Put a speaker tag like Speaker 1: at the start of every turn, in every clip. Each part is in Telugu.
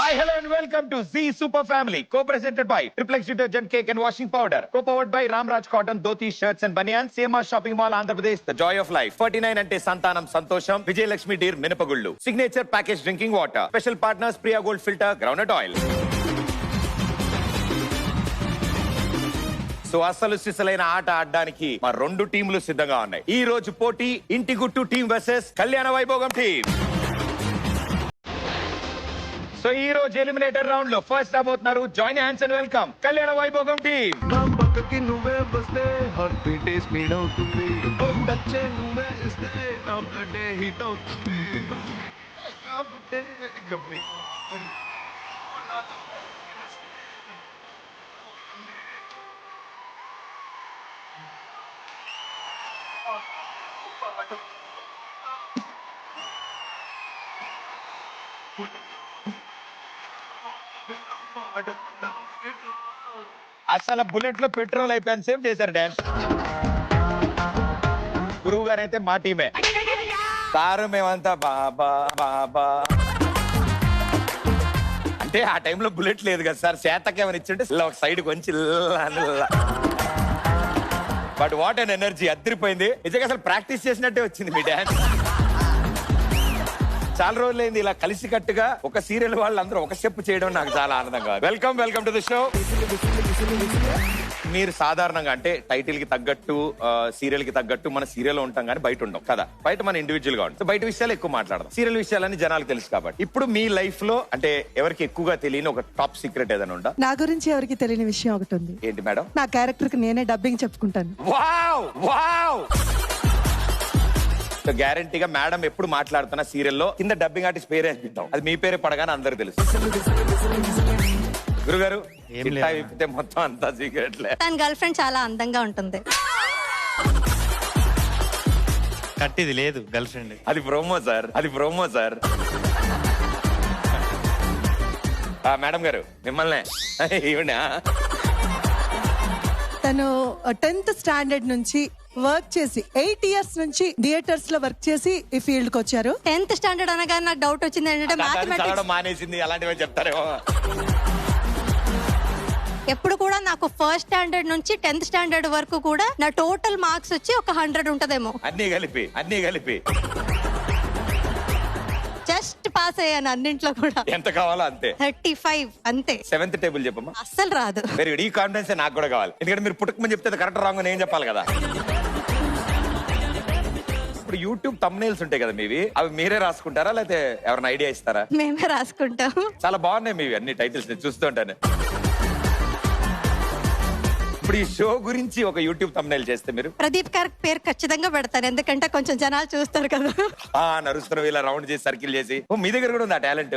Speaker 1: Hi, hello and welcome to Z Super Family, co-presented by Triplex Detergent Cake and Washing Powder, co-powered by Ramraj Cotton, Dhoti Shirts and Banians, CMR Shopping Mall, Andhra Pradesh, the joy of life. 49 ante Santanam Santosham, Vijay Lakshmi Deer Minapagullu. Signature package drinking water. Special partners Priya Gold Filter, Groundnut Oil. So అసలు సిసలైన ఆట ఆడడానికి మా రెండు టీంలు సిద్ధంగా ఉన్నాయి. ఈ రోజు పోటీ ఇంటి గుట్టు టీం వర్సెస్ కళ్యాణ వైభోగం టీం. సో ఈ రోజు ఎలిమినేటర్ రౌండ్ లో ఫస్ట్ రాబోతున్నారు. జాయిన్ హ్యాండ్స్ అండ్ వెల్కమ్ కళ్యాణ వైభోగం టీం.
Speaker 2: నా పక్కకి నువ్వే వస్తే హార్ట్ బీట్ స్పీడ్ అవుతుంది, టచ్చే నువ్వే ఇస్తే నా బ్లడ్ హీట్ అవుతుంది.
Speaker 1: అసలు బుల్లెట్ లో పెట్రోల్ అయిపోయాను సేవ్ చేశారు డాన్స్. గురువు గారు అయితే మా టీమే. సారు మేమంతా బాబా బాబా అంటే ఆ టైంలో బుల్లెట్ లేదు కదా సార్. చేతకి ఏమైనా ఇచ్చింటే ఒక సైడ్ కొంచెం బట్ వాట్ అన్ ఎనర్జీ అదిరిపోయింది. నిజంగా అసలు ప్రాక్టీస్ చేసినట్టే వచ్చింది మీ డాన్స్. చాలా రోజులైంది ఇలా కలిసి కట్టుగా ఒక సీరియల్ వాళ్ళందరూ ఒక స్టెప్ చేయడం నాకు చాలా ఆనందంగా. Welcome to the show. మీరు సాధారణంగా అంటే టైటిల్ కి తగ్గట్టు సీరియల్ కి తగ్గట్టు మన సీరియల్ ఉంటాం కానీ బయట ఉంటాం కదా. బయట మన ఇండివిజువల్ గా ఉంటాం, బయట విషయాలు ఎక్కువ మాట్లాడదాం. సీరియల్ విషయాలని జనాలకు తెలుసు కాబట్టి ఇప్పుడు మీ లైఫ్ లో అంటే ఎవరికి ఎక్కువగా తెలియని ఒక టాప్ సీక్రెట్ ఏదైనా ఉందా?
Speaker 3: నా గురించి ఎవరికి తెలియని విషయం ఒకటి ఉంది.
Speaker 1: ఏంటి మేడం?
Speaker 3: నా క్యారెక్టర్ కి నేనే డబ్బింగ్ చెప్పుకుంటాను.
Speaker 1: Wow wow. గ్యారంటీగా మేడం ఎప్పుడు మాట్లాడుతున్న సీరియల్లో కింద డబ్బింగ్ ఆర్టిస్ట్ పేరే అనిపిద్దాం. అది మీ పేరే పడగానే అందరు తెలుసు. గురుగారు విప్పితే మొత్తం అంతా సీక్రెట్లే.
Speaker 4: తన గర్ల్ ఫ్రెండ్ చాలా అందంగా ఉంటుంది.
Speaker 5: కట్టిది లేదు గర్ల్ ఫ్రెండ్.
Speaker 1: అది ప్రోమో సార్, అది ప్రోమో సార్. మేడం గారు మిమ్మల్ని ఈవిడా
Speaker 3: తను 10th స్టాండర్డ్ నుంచి వర్క్ చేసి 8 years నుంచి థియేటర్స్ లో వర్క్ చేసి ఈ ఫీల్డ్ కి వచ్చారు.
Speaker 4: 10th స్టాండర్డ్ అనగానే నాకు డౌట్ వచ్చింది ఏంటంటే మ్యాథమెటిక్స్
Speaker 1: మానేసింది అలాంటివి చెప్తారేమో.
Speaker 4: ఎప్పుడు కూడా నాకు 1st స్టాండర్డ్ నుంచి 10th స్టాండర్డ్ వరకు కూడా నా టోటల్ మార్క్స్ వచ్చి ఒక 100 ఉంటదేమో.
Speaker 1: అన్ని కలిపి
Speaker 4: జస్ట్ పాస్ అయ్యాను అన్నింట్లో కూడా.
Speaker 1: ఎంత కావాలో అంతే.
Speaker 4: 35 అంతే.
Speaker 1: 7th టేబుల్ చెప్పమ్మా.
Speaker 4: అస్సలు రాదు.
Speaker 1: Very good. ఈ కాన్ఫిడెన్స్ నాకు కూడా కావాలి. ఎందుకంటే మీరు పుట్టుకమని చెప్తే కరెక్ట్ రాంగ్ నేను చెప్పాలి కదా. ఇప్పుడు యూట్యూబ్ థంబ్నెయిల్స్ ఉంటాయి కదా మీవి, అవి మీరే రాసుకుంటారా లేకపోతే ఎవరైనా ఐడియా ఇస్తారా?
Speaker 4: మేమే రాసుకుంటాం.
Speaker 1: చాలా బాగున్నాయి మీవి అన్ని టైటిల్స్ చూస్తుంటాను. ఇప్పుడు ఈ షో గురించి ఒక యూట్యూబ్ థంబ్నెయిల్ చేస్తే మీరు
Speaker 4: ప్రదీప్ గారి పేరు ఖచ్చితంగా పెడతాను, ఎందుకంటే కొంచెం జనాలు చూస్తారు కదా.
Speaker 1: నరుస్తున్న ఇలా రౌండ్ చేసి సర్కిల్ చేసి. మీ దగ్గర కూడా ఉంది ఆ టాలెంట్.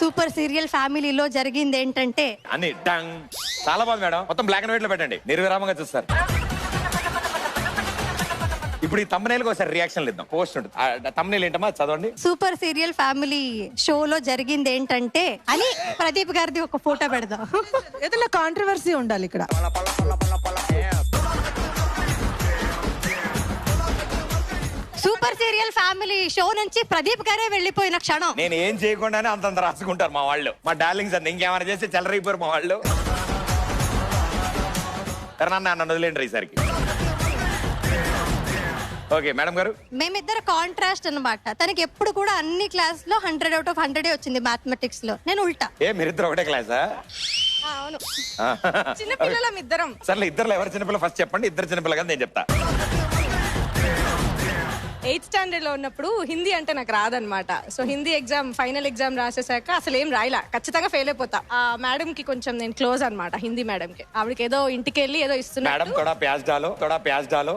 Speaker 4: సూపర్ సీరియల్ ఫ్యామిలీలో జరిగింది ఏంటంటే
Speaker 1: అని డంగ్. చాలా బాగుంది మేడం. మొత్తం బ్లాక్ అండ్ వైట్ లో పెట్టండి, నిర్విరామంగా చూస్తారు. ఇప్పుడు ఈ తమ్మునేల్ ఒకసారి రియాక్షన్ ఇద్దాం. పోస్ట్ ఉంటుంది. తమ్మునేల్ ఏంటమ్మా చదవండి.
Speaker 4: సూపర్ సీరియల్ ఫ్యామిలీ షోలో జరిగింది ఏంటంటే అని ప్రదీప్ గారిది ఒక ఫోటో పెడదాం.
Speaker 3: ఏదైనా కాంట్రవర్సీ ఉండాలి ఇక్కడ.
Speaker 4: సూపర్ సీరియల్ ఫ్యామిలీ షో నుంచి ప్రదీప్ గారే వెళ్ళిపోయిన క్షణం.
Speaker 1: నేను ఏం చేయకుండానే అంతంత రాసుకుంటారు మా వాళ్ళు, మా డార్లింగ్స్ అన్ని. ఇంకేమైనా చేస్తే చెల్లరైపోయారు మా వాళ్ళు. నన్ను వదిలేండి ఈసారికి. ఓకే మేడం గారు.
Speaker 4: మేమిద్దరు కాంట్రాస్ట్ అన్నమాట. తనకి ఎప్పుడు కూడా అన్ని క్లాస్ లో 100 out of 100 వచ్చింది మ్యాథమెటిక్స్ లో. నేను ఉల్టా.
Speaker 1: మీరిద్దరు ఒకటే క్లాసా?
Speaker 4: అవును.
Speaker 6: చిన్నపిల్లలం ఇద్దరం.
Speaker 1: సర్లే, ఇద్దరు ఎవరు చిన్నపిల్ల ఫస్ట్ చెప్పండి. ఇద్దరు చిన్నపిల్ల కదా నేను చెప్తా.
Speaker 6: 8th స్టాండర్డ్ లో ఉన్నప్పుడు హిందీ అంటే నాకు రాదనమాట. So Hindi exam final exam రాసేసాక అసలు ఏం రాయలా, ఖచ్చితంగా ఫెయిల్ అయిపోతా. ఆ మేడం కి కొంచెం నేను క్లోజ్ అనమాట, హిందీ మేడం కి. ఆవిడకి ఏదో ఇంటికి వెళ్ళి ఏదో ఇస్తున్నా.
Speaker 1: మేడం తోడా ప్యాజ్ డాలో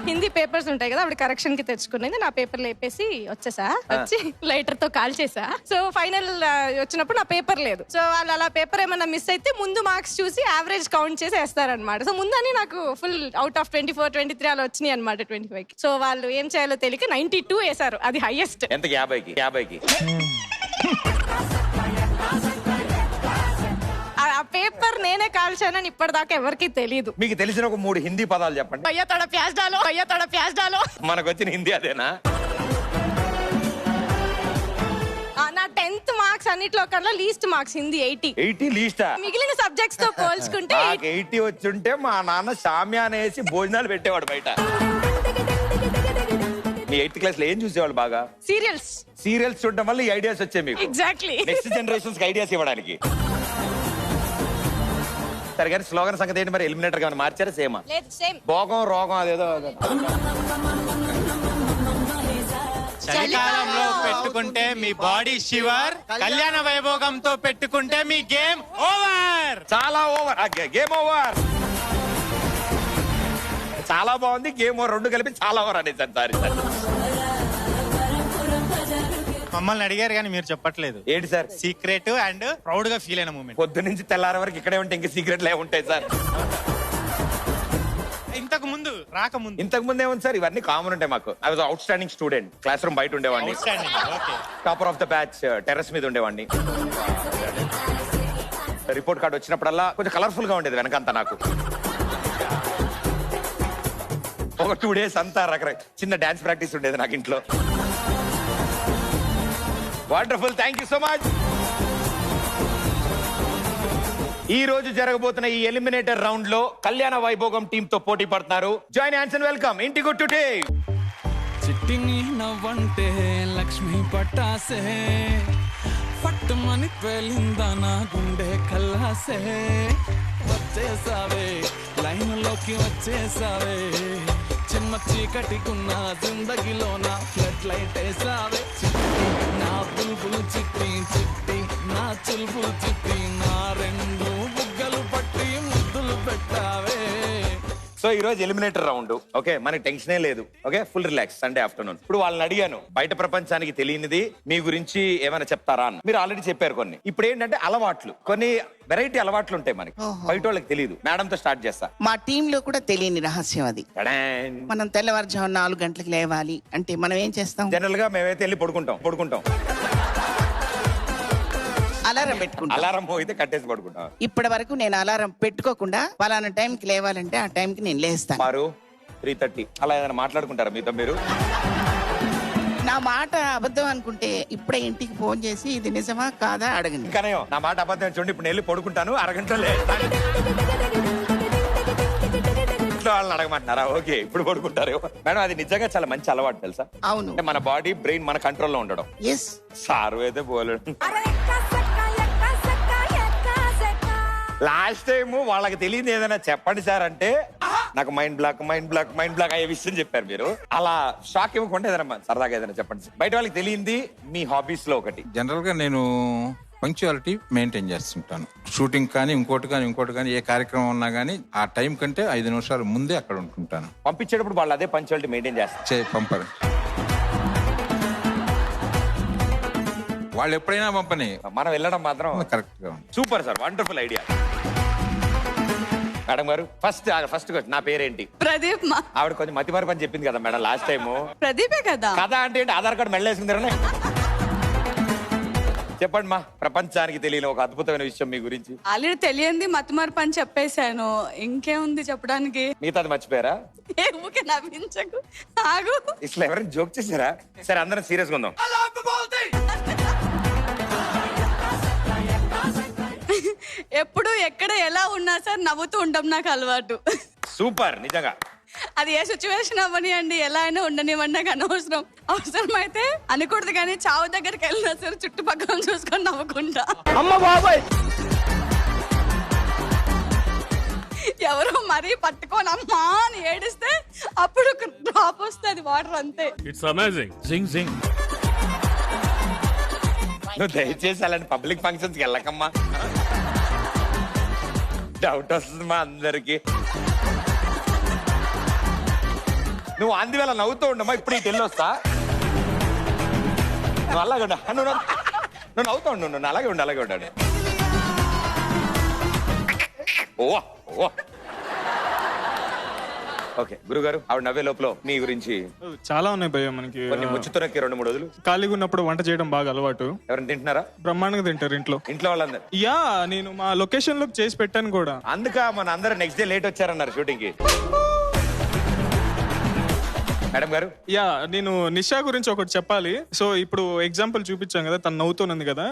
Speaker 6: హిందీ పేపర్స్ ఉంటాయి కదా, ఆవిడ కరెక్షన్ కి తెచ్చుకునేది. నా పేపర్ లేపేసి వచ్చేసా, వచ్చి లైటర్ తో కాల్ చేసా. సో ఫైనల్ వచ్చినప్పుడు నా పేపర్ లేదు. సో వాళ్ళు అలా పేపర్ ఏమన్నా మిస్ అయితే ముందు మార్క్స్ చూసి యావరేజ్ కౌంట్ చేసి వేస్తారనమాట. సో ముందని నాకు ఫుల్ అవుట్ ఆఫ్ 24, 23 అలా వచ్చినాయి అనమాట 25. సో వాళ్ళు ఏం చేయాలో తెలియక 92 వేశారు. అది హైయెస్ట్.
Speaker 1: ఎంత? 50కి.
Speaker 6: ఆ పేపర్ నేనే కాల్చానని ఇప్పటిదాకా ఎవరికి తెలియదు.
Speaker 1: మీకు తెలిసిన ఒక 3 హిందీ పదాలు చెప్పండి.
Speaker 6: భయ్యా తోడా ప్యాజ్ డాలో.
Speaker 1: మనకు వచ్చిన హిందీ అదేనా?
Speaker 6: సబ్జెక్ట్స్ అన్నిట్లో కన్నా లీస్ట్ మార్క్స్ హిందీ 80.
Speaker 1: 80 లీస్టా?
Speaker 6: మిగిలిన సబ్జెక్ట్స్ తో పోల్చుకుంటే
Speaker 1: నాకు 80 వచ్చుంటే మా నాన్న షామ్యాన వేసి భోజనాలు పెట్టేవాడు బయట. మీ 8th క్లాస్ లో ఏం చూసేవాళ్ళు బాగా?
Speaker 6: సీరియల్స్.
Speaker 1: సీరియల్స్ చూడడం వల్ల ఈ ఐడియాస్ వచ్చాయి మీకు.
Speaker 6: ఎగ్జాక్ట్లీ.
Speaker 1: నెక్స్ట్ జనరేషన్స్ కి ఐడియాస్ ఇవ్వడానికి. సరే కానీ స్లోగన్ సంగతి ఏంటి మరి? ఎలిమినేటర్ గా మార్చారా? సేమా?
Speaker 6: లేదు, సేమ్.
Speaker 1: భోగం రోగం అదేదో.
Speaker 5: చలికాలంలో పెట్టుకుంటే మీ బాడీ షివర్, కళ్యాణ వైభోగంతో పెట్టుకుంటే మీ గేమ్ ఓవర్.
Speaker 1: చాలా ఓవర్. Game over. చాలా బాగుంది. గేమ్ ఓవర్ రెండు కలిపి చాలా ఓవర్ అనేది సార్.
Speaker 5: మమ్మల్ని అడిగారు కానీ మీరు చెప్పట్లేదు.
Speaker 1: ఏంటి సార్?
Speaker 5: సీక్రెట్ అండ్ ప్రౌడ్ గా ఫీల్ అయిన మూమెంట్.
Speaker 1: పొద్దు నుంచి తెల్లారి వరకు ఇక్కడే ఉంటే ఇంకా సీక్రెట్లు ఏముంటాయి సార్?
Speaker 5: ఇంతకు ముందు రాకముందు
Speaker 1: ఇంతకు ముందు ఏముంది సార్? ఇవన్నీ కామన్ ఉంటాయి మాకు. I was out standing student. Class room బయట ఉండేవాడిని. Topper of the batch terrace మీద ఉండేవాడిని. రిపోర్ట్ కార్డ్ వచ్చినప్పుడల్లా కొంచెం కలర్ఫుల్ గా ఉండేది వెనకంతా నాకు. ఒక 2 days అంతా రకరకాల చిన్న డాన్స్ ప్రాక్టీస్ ఉండేది నాకు ఇంట్లో. Wonderful. Thank you so much. ఈ రోజు జరగబోతున్న ఈ ఎలిమినేటర్ రౌండ్ లో కళ్యాణ వైభోగం టీమ్ తో పోటీ పడుతున్నారు. జాయిన్ హ్యాండ్స్ అండ్ వెల్కమ్ ఇంటి గుడ్ టుడే.
Speaker 7: చిట్టిని నవ్వంటే లక్ష్మి పట్టాసే, పట్టుమని పేలిందా నా గుండె కల్లాసే, వచ్చేసావే లైన్లోకి వచ్చేసావే, చిన్న చీకటికున్న జిందగీలో నా ఫ్లడ్ లైట్ వేసావే, చిట్టి నా బుల్బుల్ చిట్టి, చిట్టి నా చుల్బుల్ చిట్టి, నా రెండు బుగ్గలు పట్టి ముద్దులు పెట్టావే.
Speaker 1: సో ఈ రోజు ఎలిమినేటర్ రౌండ్. ఓకే, మనకి టెన్షనే లేదు. Okay, full relax Sunday afternoon. ఇప్పుడు వాళ్ళని అడిగాను బయట ప్రపంచానికి తెలియనిది మీ గురించి ఏమైనా చెప్తారా అని. మీరు ఆల్రెడీ చెప్పారు కొన్ని. ఇప్పుడు ఏంటంటే అలవాట్లు, కొన్ని వెరైటీ అలవాట్లు ఉంటాయి మనకి, బయట వాళ్ళకి తెలియదు. మేడం తో స్టార్ట్ చేస్తా.
Speaker 8: మా టీమ్ లో కూడా తెలియని రహస్యం అది.
Speaker 1: టడాన్.
Speaker 8: మనం తెల్లవారుజాము 4 గంటలకు లేవాలి అంటే మనం ఏం చేస్తాం?
Speaker 1: జనరల్ గా మేమైతే వెళ్ళి పడుకుంటాం.
Speaker 8: అలారం పెట్టుకుంటాం.
Speaker 1: అలారం పోయితే కట్టేసి పడుకుంటాం.
Speaker 8: ఇప్పటి వరకు నేను అలారం పెట్టుకోకుండా పలానా టైంకి లేవాలంటే ఆ టైంకి నేను లేస్తాను.
Speaker 1: 3:30 అలా ఏదైనా మాట్లాడుకుంటారా మీతో మీరు?
Speaker 8: నా మాట అబద్ధం అనుకుంటే ఇప్పుడే ఇంటికి ఫోన్ చేసి ఇది నిజమా కాదా అడగండి.
Speaker 1: ఇంకానేమో నా మాట అబద్ధం చూడండి. ఇప్పుడు నేను వెళ్ళి పడుకుంటాను, అరగంటలో ఇంట్లో వాళ్ళని అడగమంటున్నారా? ఓకే, ఇప్పుడు పడుకుంటారు. మేడం అది నిజంగా చాలా మంచి అలవాటు తెలుసా?
Speaker 8: అవును.
Speaker 1: అంటే మన బాడీ బ్రెయిన్ మన కంట్రోల్లో ఉండడం.
Speaker 8: ఎస్.
Speaker 1: సారు అయితే పోలేడు. లాస్ట్ టైం వాళ్ళకి తెలియదు ఏదైనా చెప్పండి సార్ అంటే నాకు మైండ్ బ్లాక్ అయ్యే విషయం చెప్పారు మీరు. అలా షాక్ ఇవ్వకుండా ఏదైనా సరదాగా ఏదైనా చెప్పండి సార్. బయట వాళ్ళకి తెలియంది మీ హాబీస్ లో ఒకటి.
Speaker 9: జనరల్ గా నేను పంక్చువాలిటీ మెయింటైన్ చేస్తుంటాను. షూటింగ్ కానీ ఇంకోటి కానీ ఏ కార్యక్రమం ఉన్నా కానీ ఆ టైం కంటే 5 నిమిషాలు ముందే అక్కడ ఉంటుంటాను.
Speaker 1: పంపించేటప్పుడు వాళ్ళు అదే పంక్చువాలిటీ మెయింటైన్ చేస్తారు.
Speaker 9: పంపరు, వాళ్ళు ఎప్పుడైనా పంపని,
Speaker 1: మనం వెళ్ళడం మాత్రం
Speaker 9: కరెక్ట్ గా ఉంది.
Speaker 1: Super sir, wonderful idea. Madam గారు ఫస్ట్ నా పేరేంటి?
Speaker 10: ప్రదీప్.
Speaker 1: ఆవిడ కొంచెం మతిమారి పని చెప్పింది కదా మేడం లాస్ట్ టైం.
Speaker 10: ప్రదీపే కదా.
Speaker 1: కదా అంటే ఏంటి? ఆధార్ కార్డు మెళ్ళేసుకుందరనే. చెప్పండి మా, ప్రపంచానికి తెలియని ఒక అద్భుతమైన విషయం మీ గురించి.
Speaker 10: ఆల్రెడీ తెలియంది మతిమారు పని చెప్పేశాను, ఇంకేముంది చెప్పడానికి?
Speaker 1: మిగతాది మర్చిపోయారా?
Speaker 10: ఊరికే నవ్వించకు, ఆగు.
Speaker 1: ఇట్లా ఎవరైనా జోక్ చేశారా? సరే అందరం సీరియస్ గా ఉందాం.
Speaker 10: ఎప్పుడు ఎక్కడ ఎలా ఉన్నా సార్ నవ్వుతూ ఉంటాం, నాకు అలవాటు.
Speaker 1: సూపర్, నిజంగా.
Speaker 10: అది ఏ సిచ్యువేషన్ అవ్వనివ్వండి, ఎలా అయినా ఉండనివ్వండి, నాకు అనవసరం. అవసరం అయితే అనకూడదు కానీ చావు దగ్గరికి వెళ్ళినా సరే చుట్టుపక్కల చూసుకొని నవ్వుకుంటా. ఎవరో మరీ పట్టుకొని అమ్మా అని ఏడిస్తే అప్పుడు డ్రాప్ వస్తుంది వాటర్, అంతే.
Speaker 11: It's amazing. జింగ్ జింగ్.
Speaker 1: నువ్వు దయచేసి అలాంటి పబ్లిక్ ఫంక్షన్స్ కి వెళ్ళకమ్మా, డౌట్ వస్తుంది మా అందరికి. నువ్వు అందువేళ నవ్వుతూ ఉండమ్మా. ఇప్పుడు ఇటు వెళ్ళొస్తా, నువ్వు అలాగే ఉండ, నువ్వు నవ్వుతూ ఉండు, నువ్వు అలాగే ఉండాడు. ఓకే గురుగారు, ఆవిడ నవ్వే లోపల మీ గురించి
Speaker 11: చాలా ఉన్నాయి భయ్య మనకి.
Speaker 1: కొన్ని ముచ్చుతురకి 2-3 రోజులు
Speaker 11: ఖాళీగా ఉన్నప్పుడు వంట చేయడం బాగా అలవాటు.
Speaker 1: ఎవరైనా తింటున్నారా?
Speaker 11: బ్రహ్మాండంగా తింటారు ఇంట్లో
Speaker 1: వాళ్ళందరూ.
Speaker 11: యా, నేను మా లొకేషన్ లో చేసి పెట్టాను కూడా.
Speaker 1: అందుక మన అందరూ నెక్స్ట్ డే లేట్ వచ్చారన్నారు షూటింగ్ కి. మేడం గారు.
Speaker 11: యా నేను నిషా గురించి ఒకటి చెప్పాలి. సో ఇప్పుడు ఎగ్జాంపుల్ చూపించాం కదా, తను నవ్వుతున్నది కదా.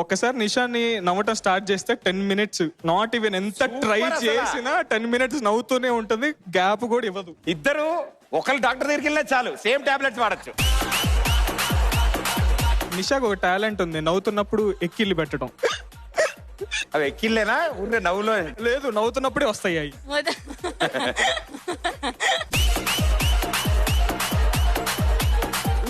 Speaker 11: ఒక్కసారి నిషాని నవ్వటం స్టార్ట్ చేస్తే 10 minutes నాట్ ఈవెన్ ఎంత ట్రై చేసినా 10 minutes నవ్వుతూనే ఉంటుంది, గ్యాప్ కూడా ఇవ్వదు.
Speaker 1: ఇద్దరు ఒకళ్ళు డాక్టర్ దగ్గరికి వెళ్ళినా చాలు సేమ్ టాబ్లెట్స్ వాడచ్చు.
Speaker 11: నిషాకు ఒక టాలెంట్ ఉంది, నవ్వుతున్నప్పుడు ఎక్కిళ్ళు పెట్టడం.
Speaker 1: అవి ఎక్కిళ్ళేనా ఊరికే నవ్వులో?
Speaker 11: లేదు, నవ్వుతున్నప్పుడే వస్తాయి అవి.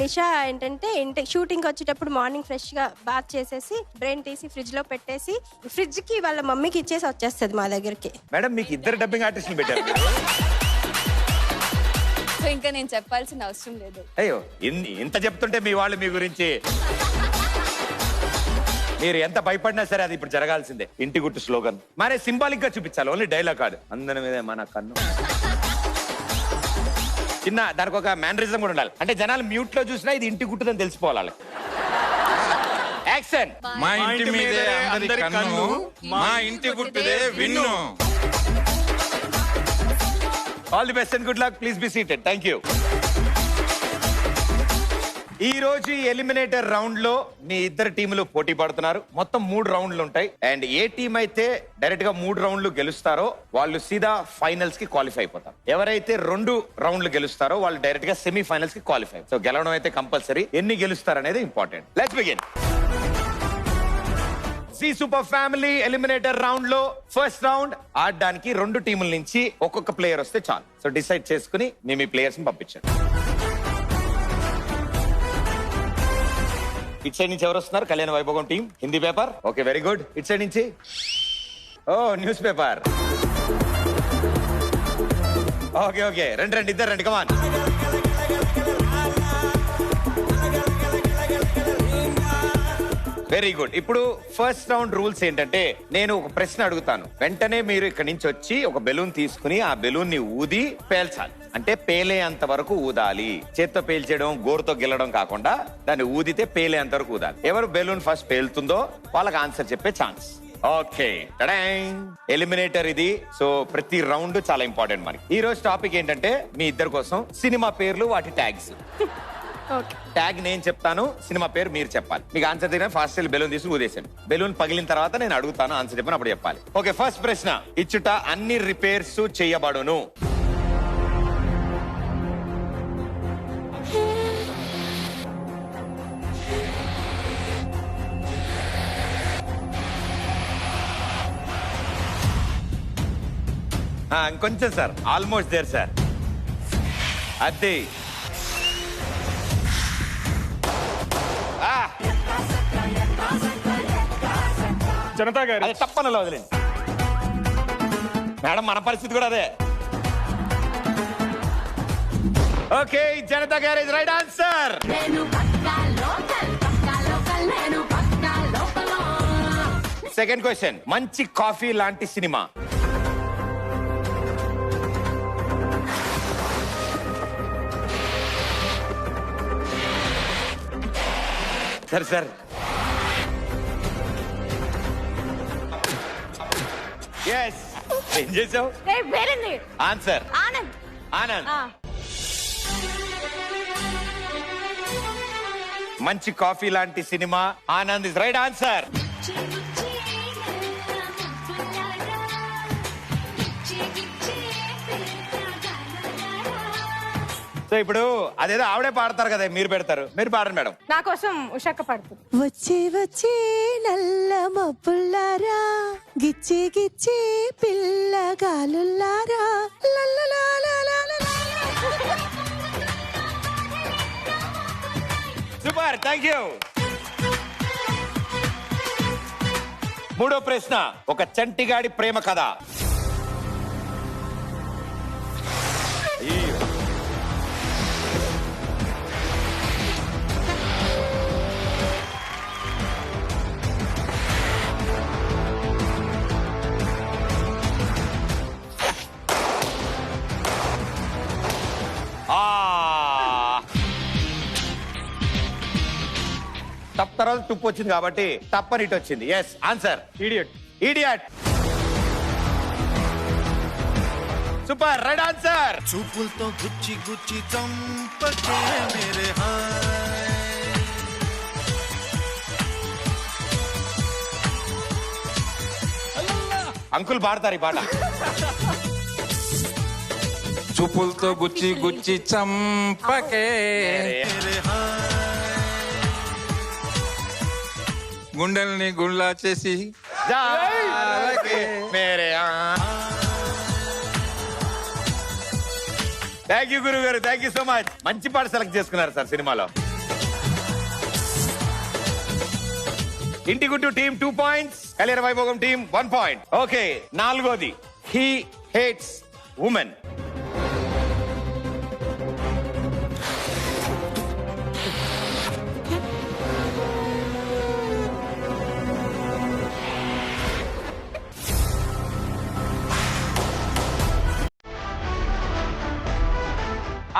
Speaker 12: నిషా ఏంటంటే షూటింగ్ వచ్చేటప్పుడు మార్నింగ్ ఫ్రెష్ గా బాత్ చేసేసి బ్రెయిన్ తీసి ఫ్రిడ్జ్ లో పెట్టేసి ఫ్రిడ్జ్ కి వాళ్ళ మమ్మీకి ఇచ్చేసి వచ్చేస్తుంది మా దగ్గరికి.
Speaker 1: మేడం మీకు ఇద్దరు డబ్బింగ్ ఆర్టిస్టులు పెట్టారు.
Speaker 10: సో ఇంకా నేను చెప్పాల్సిన అవసరం లేదు.
Speaker 1: అయ్యో ఇంత చెప్తుంటే మీ వాళ్ళు మీ గురించి మీరు ఎంత భయపడినా సరే అది ఇప్పుడు జరగాల్సిందే. ఇంటి గుట్టు స్లోగన్ మరే సింబాలిక్ గా చూపించాలి, ఓన్లీ డైలాగ్ కాదు. అందరి మీద మన కన్ను చిన్న దానికి ఒక మేనరిజం కూడా ఉండాలి. అంటే జనాలు మ్యూట్ లో చూసినా ఇది ఇంటి గుట్టుదని తెలిసిపోవాలి. యాక్షన్.
Speaker 9: మా ఇంటి మీదే అందరి కన్ను, మా ఇంటి గుట్టుదే విన్ను.
Speaker 1: All the best and good luck. Please be seated. Thank you. ఈ రోజు ఈ ఎలిమినేటర్ రౌండ్ లో మీ ఇద్దరు టీములు పోటీ పడుతున్నారు. మొత్తం 3 రౌండ్లు ఉంటాయి. అండ్ ఏ టీం అయితే డైరెక్ట్ గా 3 రౌండ్లు గెలుస్తారో వాళ్ళు సీదా ఫైనల్స్ కి క్వాలిఫై అయిపోతారు. ఎవరైతే 2 రౌండ్లు గెలుస్తారో వాళ్ళు డైరెక్ట్ గా సెమీఫైనల్స్ కి క్వాలిఫై. సో గెలవడం అయితే కంపల్సరీ. ఎన్ని గెలుస్తారు అనేది important. Let's begin. Zee super family eliminator round లో ఫస్ట్ రౌండ్ ఆడడానికి 2 టీముల నుంచి ఒక్కొక్క ప్లేయర్ వస్తే చాలు. సో డిసైడ్ చేసుకుని మీ ప్లేయర్స్ ని పంపించండి. ఇట్ సైడ్ నుంచి ఎవరు వస్తున్నారు? Kalyana Vaibhogam team Hindi paper. Okay, very good. ఇట్ సైడ్ నుంచి ఓ న్యూస్ పేపర్. ఓకే ఓకే, రండి ఇద్దరు రండి, కమాన్. Very good. ఇప్పుడు ఫస్ట్ రౌండ్ రూల్స్ ఏంటంటే నేను ఒక ప్రశ్న అడుగుతాను, వెంటనే మీరు ఇక్కడ నుంచి వచ్చి ఒక బెలూన్ తీసుకుని ఆ బెలూన్ ని ఊది పేల్చాలి. అంటే పేలేంత వరకు ఊదాలి. చేత్తో పేల్చేయడం, గోరుతో గిల్లడం కాకుండా దాన్ని ఊదితే పేలేంత వరకు ఊదాలి. ఎవరు బెలూన్ ఫస్ట్ పేలుతుందో వాళ్ళకి ఆన్సర్ చెప్పే ఛాన్స్. ఓకే, ఎలిమినేటర్ ఇది. సో ప్రతి రౌండ్ చాలా ఇంపార్టెంట్ మనకి. ఈ రోజు టాపిక్ ఏంటంటే మీ ఇద్దరు కోసం సినిమా పేర్లు, వాటి ట్యాగ్స్. ట్యాగ్ నేను చెప్తాను, సినిమా పేరు మీరు చెప్పాలి. మీకు ఆన్సర్ దగ్గర ఫాస్ట్ బెలూన్ తీసి ఊదేశాను. బెలూన్ పగిలిన తర్వాత నేను అడుగుతాను, ఆన్సర్ చెప్పిన అప్పుడు చెప్పాలి. ఓకే, ఫస్ట్ ప్రశ్న. ఇచ్చుట అన్ని రిపేర్స్ చేయబడును. ఇంకొంచెం సార్, ఆల్మోస్ట్ దేర్ సార్. అదే
Speaker 11: జనతా గారు
Speaker 1: అదే తప్పనలో వదిలేండి మేడం, మన పరిస్థితి కూడా అదే. ఓకే, జనతా గారు is right answer. Second question. మంచి కాఫీ లాంటి సినిమా. సార్ ఎస్, ఏం చేసావు? ఆన్సర్
Speaker 12: ఆనంద్.
Speaker 1: ఆనంద్. మంచి కాఫీ లాంటి cinema. Anand is right answer. So ఇప్పుడు అదేదో ఆవిడే పాడతారు కదా, మీరు పెడతారు, మీరు పాడండి మేడం.
Speaker 6: నా కోసం ఉషక్క పాడుతుంది.
Speaker 3: వచ్చే నల్ల మబ్బుల్లారా, గిచ్చి గిచ్చి పిల్లగాలుల్లారా.
Speaker 1: Super, thank you. మూడో ప్రశ్న. ఒక చంటిగాడి ప్రేమ కథ. తప్ప తర్వాత తుప్పు వచ్చింది కాబట్టి తప్పని ఇటు వచ్చింది. Yes, answer
Speaker 11: idiot.
Speaker 1: Idiot. Super, right answer.
Speaker 2: చూపులతో గుచ్చి గుచ్చి చంపకే మేరే హాయ్.
Speaker 1: అంకుల్ పాడతారు ఈ పాట.
Speaker 9: చూపులతో గుచ్చి గుచ్చి చంపకే గుండెల్ని గుండ్లా చేసి
Speaker 1: థ్యాంక్ యూ గురువు గారు, థ్యాంక్ యూ సో మచ్. మంచి పాట సెలెక్ట్ చేసుకున్నారు సార్ సినిమాలో. ఇంటి Guttu team 2 points, Kalyana Vaibhogam team 1 point. Okay, నాలుగోది he hates women.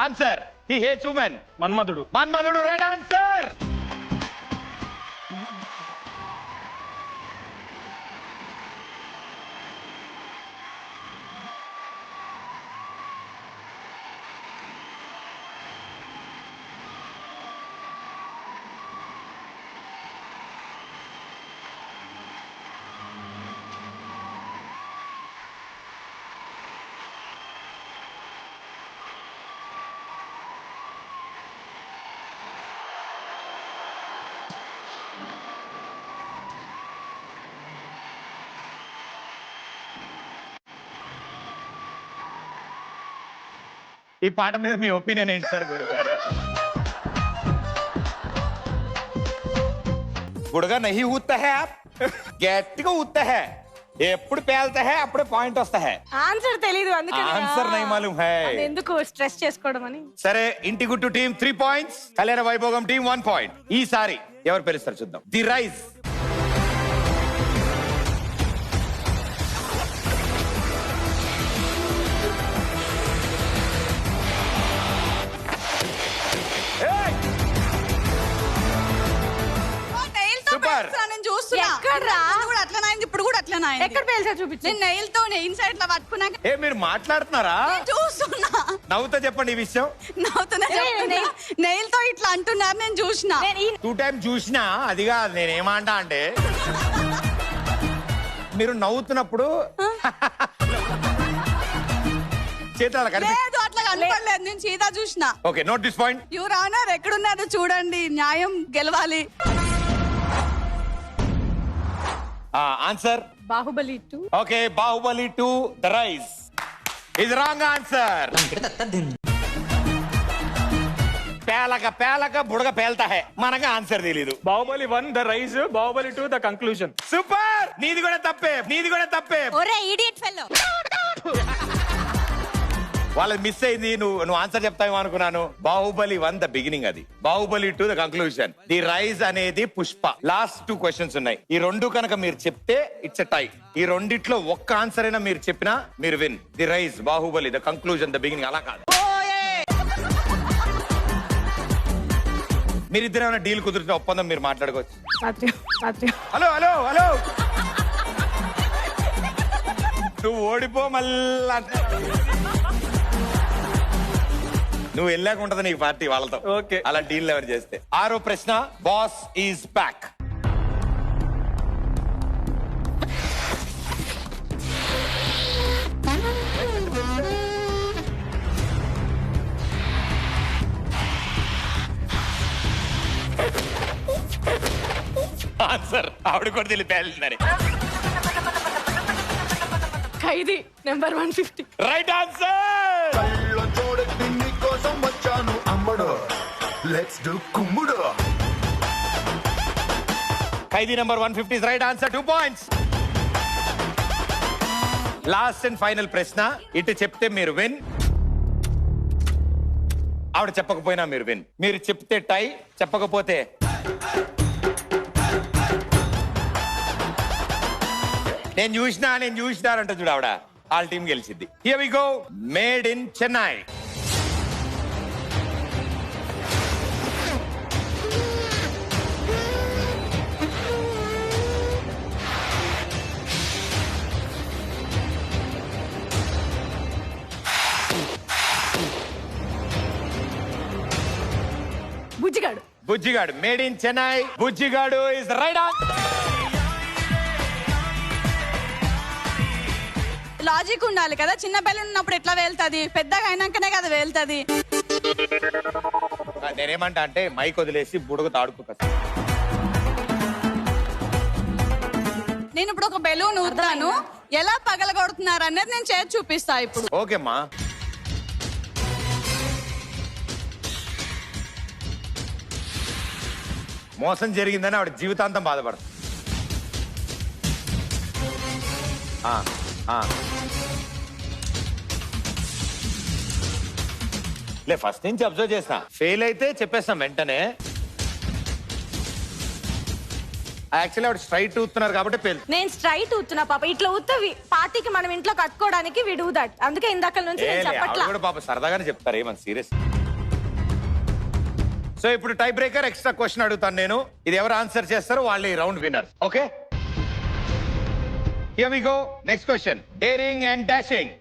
Speaker 1: Answer he hates women.
Speaker 11: Manmadhudu.
Speaker 1: Manmadhudu, right answer. ఈ పాట మీద మీ ఒపీనియన్ ఏంటి సార్ గురువు గారు? గుడగా నహి ఊత్తా హై ఆప్, గట్టిగా ఊత్తా హై, ఎప్పుడు పేల్తా హై అప్పుడే పాయింట్ వస్తా హై.
Speaker 6: ఆన్సర్ తెలీదు అందుకే
Speaker 1: ఆన్సర్ నహీ మాలూమ్ హై.
Speaker 6: ఎందుకు స్ట్రెస్ చేసుకోవడం అని.
Speaker 1: సరే, ఇంటి Guttu team 3 points, Kalyana Vaibhogam team 1 point. ఈసారి ఎవరు పిలుస్తారు చూద్దాం. The rise.
Speaker 10: నేను చూస్తున్నా. ముందు కూడా అట్లనే అయింది, ఇప్పుడు కూడా అట్లనే అయింది.
Speaker 6: ఎక్కడ పేల్చా చూపించు.
Speaker 10: నేను నెయిల్ తో ఇన్సైడ్ లో పట్టుకున్నాక
Speaker 1: ఏ మీరు మాట్లాడుతున్నారా?
Speaker 10: నేను చూస్తున్నా.
Speaker 1: నవ్వుతో చెప్పండి ఈ విషయం.
Speaker 10: నవ్వుతున్నా నెయిల్ తో ఇట్లా అంటున్నారు, నేను చూసిన.
Speaker 1: 2 టైమ్స్ చూసినా అది కాదు, నేనేమంటా అంటే మీరు నవ్వుతున్నప్పుడు చేతులు అలా కనిపి
Speaker 10: లేదు, అట్లా కనపడలేదు. నేను సీదా చూసిన.
Speaker 1: Okay, note this point.
Speaker 10: Your honour ఎక్కడున్నారో చూడండి, న్యాయం గెలవాలి.
Speaker 1: Answer
Speaker 6: Baahubali 2.
Speaker 1: Okay, Baahubali 2 the rise is wrong answer. పేలక బుడగ పేల్తా హై, మనకు ఆన్సర్ తెలీదు.
Speaker 11: Baahubali 1 the rise, Baahubali 2 the conclusion.
Speaker 1: Super, నీది కూడా తప్పే, నీది కూడా తప్పే.
Speaker 10: ఒరే ఇడియట్ ఫెల్లో.
Speaker 1: వాళ్ళది మిస్ అయింది. నువ్వు ఆన్సర్ చెప్తావేమో అనుకున్నాను. బాహుబలి 1 ద బిగినింగ్, అది Baahubali 2 the conclusion. The rise అనేది పుష్ప. లాస్ట్ 2 క్వశ్చన్స్ ఉన్నాయి. ఈ 2 కనుక మీరు చెప్తే ఇట్స్ ఎ టై. ఈ రెండిట్లో ఒక్క ఆన్సర్ అయినా మీరు చెప్పినా మీరు win. The rise, Baahubali, the conclusion, the beginning, అలా కాదు. మీరిద్దరు ఏమైనా డీల్ కుదిరితే ఒప్పందం మీరు మాట్లాడుకోవచ్చు. హలో హలో హలో, నువ్వు ఓడిపో మళ్ళా. నువ్వు వెళ్ళాక ఉంటది నీకు పార్టీ వాళ్ళతో.
Speaker 11: ఓకే,
Speaker 1: అలా డీల్ ఎవరు చేస్తే. 6వ ప్రశ్న, బాస్ ఈజ్ బ్యాక్. ఆన్సర్ ఆవిడ కూడా తెలిపేయాలి.
Speaker 6: ఖైదీ నెంబర్ 150.
Speaker 1: Right answer.
Speaker 2: కోసం వచ్చాను అమ్మడు, లెట్స్ డు కుమ్ముడు.
Speaker 1: Khaidi number 150 is right answer, 2 points. Last and final ప్రశ్న. ఇటు చెప్తే మీరు విన్, ఆవిడ చెప్పకపోయినా మీరు విన్. మీరు చెప్తే టై, చెప్పకపోతే నేను చూసినా అంటే చూడు ఆవిడ, వాళ్ళ టీం గెలిచింది. Here we go. Made in Chennai.
Speaker 6: Bujjigadu.
Speaker 1: Bujjigadu made in Chennai. Bujjigadu is right answer.
Speaker 10: Logic ఉండాలి కదా, చిన్న పిల్లలు ఉన్నప్పుడు ఎట్లా వెళ్తుంది, పెద్దగా అయినాకనే కదా వెళ్తుంది.
Speaker 1: నేనేమంటా అంటే మైక్ వదిలేసి బుడగ తాడుకో.
Speaker 10: నేను ఇప్పుడు ఒక బెలూన్ ఊదుతాను, ఎలా పగలగొడుతున్నారు అనేది నేను చేసి చూపిస్తా ఇప్పుడు.
Speaker 1: ఓకేమ్మా. మోసం జరిగిందని ఆవిడ జీవితాంతం బాధపడుతుంది. లే ఫస్ట్ నుంచి అబ్జర్వ్ చేసిన, ఫెయిల్ అయితే చెప్పేస్తాం వెంటనే. యాక్చువల్లీ ఆవిడ స్ట్రైట్ ఊతున్నారు కాబట్టి ఫెయిల్.
Speaker 6: నేను స్ట్రైట్ ఊతున్నా పాప, ఇట్లా ఊతవి పార్టీకి మనం ఇంట్లో కట్టుకోవడానికి వీడు ఊదాడు, అందుకే ఇందాక నుంచి నేను చెప్పట్లా.
Speaker 1: కూడా పాప సరదాగానే చెప్తారు, ఏమన్నా సీరియస్. సో ఇప్పుడు టై బ్రేకర్ ఎక్స్ట్రా క్వశ్చన్ అడుగుతాను నేను, ఇది ఎవరు ఆన్సర్ చేస్తారో వాళ్ళు ఈ round winner. Okay, here we go. Next question, daring and dashing.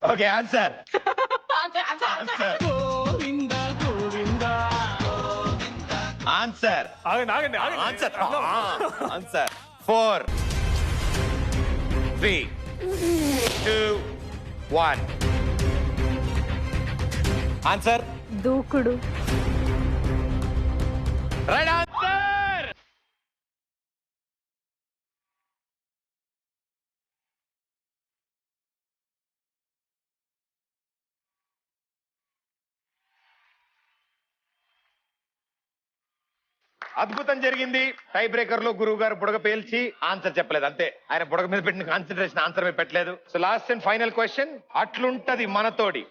Speaker 1: Okay, answer. Answer answer answer 4 3 2 1. Answer
Speaker 6: Dookudu.
Speaker 1: Right answer. అద్భుతం జరిగింది. టై బ్రేకర్ లో గురువు గారు బుడగ పేల్చి ఆన్సర్ చెప్పలేదు, అంతే. ఆయన బుడగ మీద పెట్టిన కాన్సన్ట్రేషన్ ఆన్సర్ మీద పెట్టలేదు. So last and final question, అట్లుంటది మనతోడి.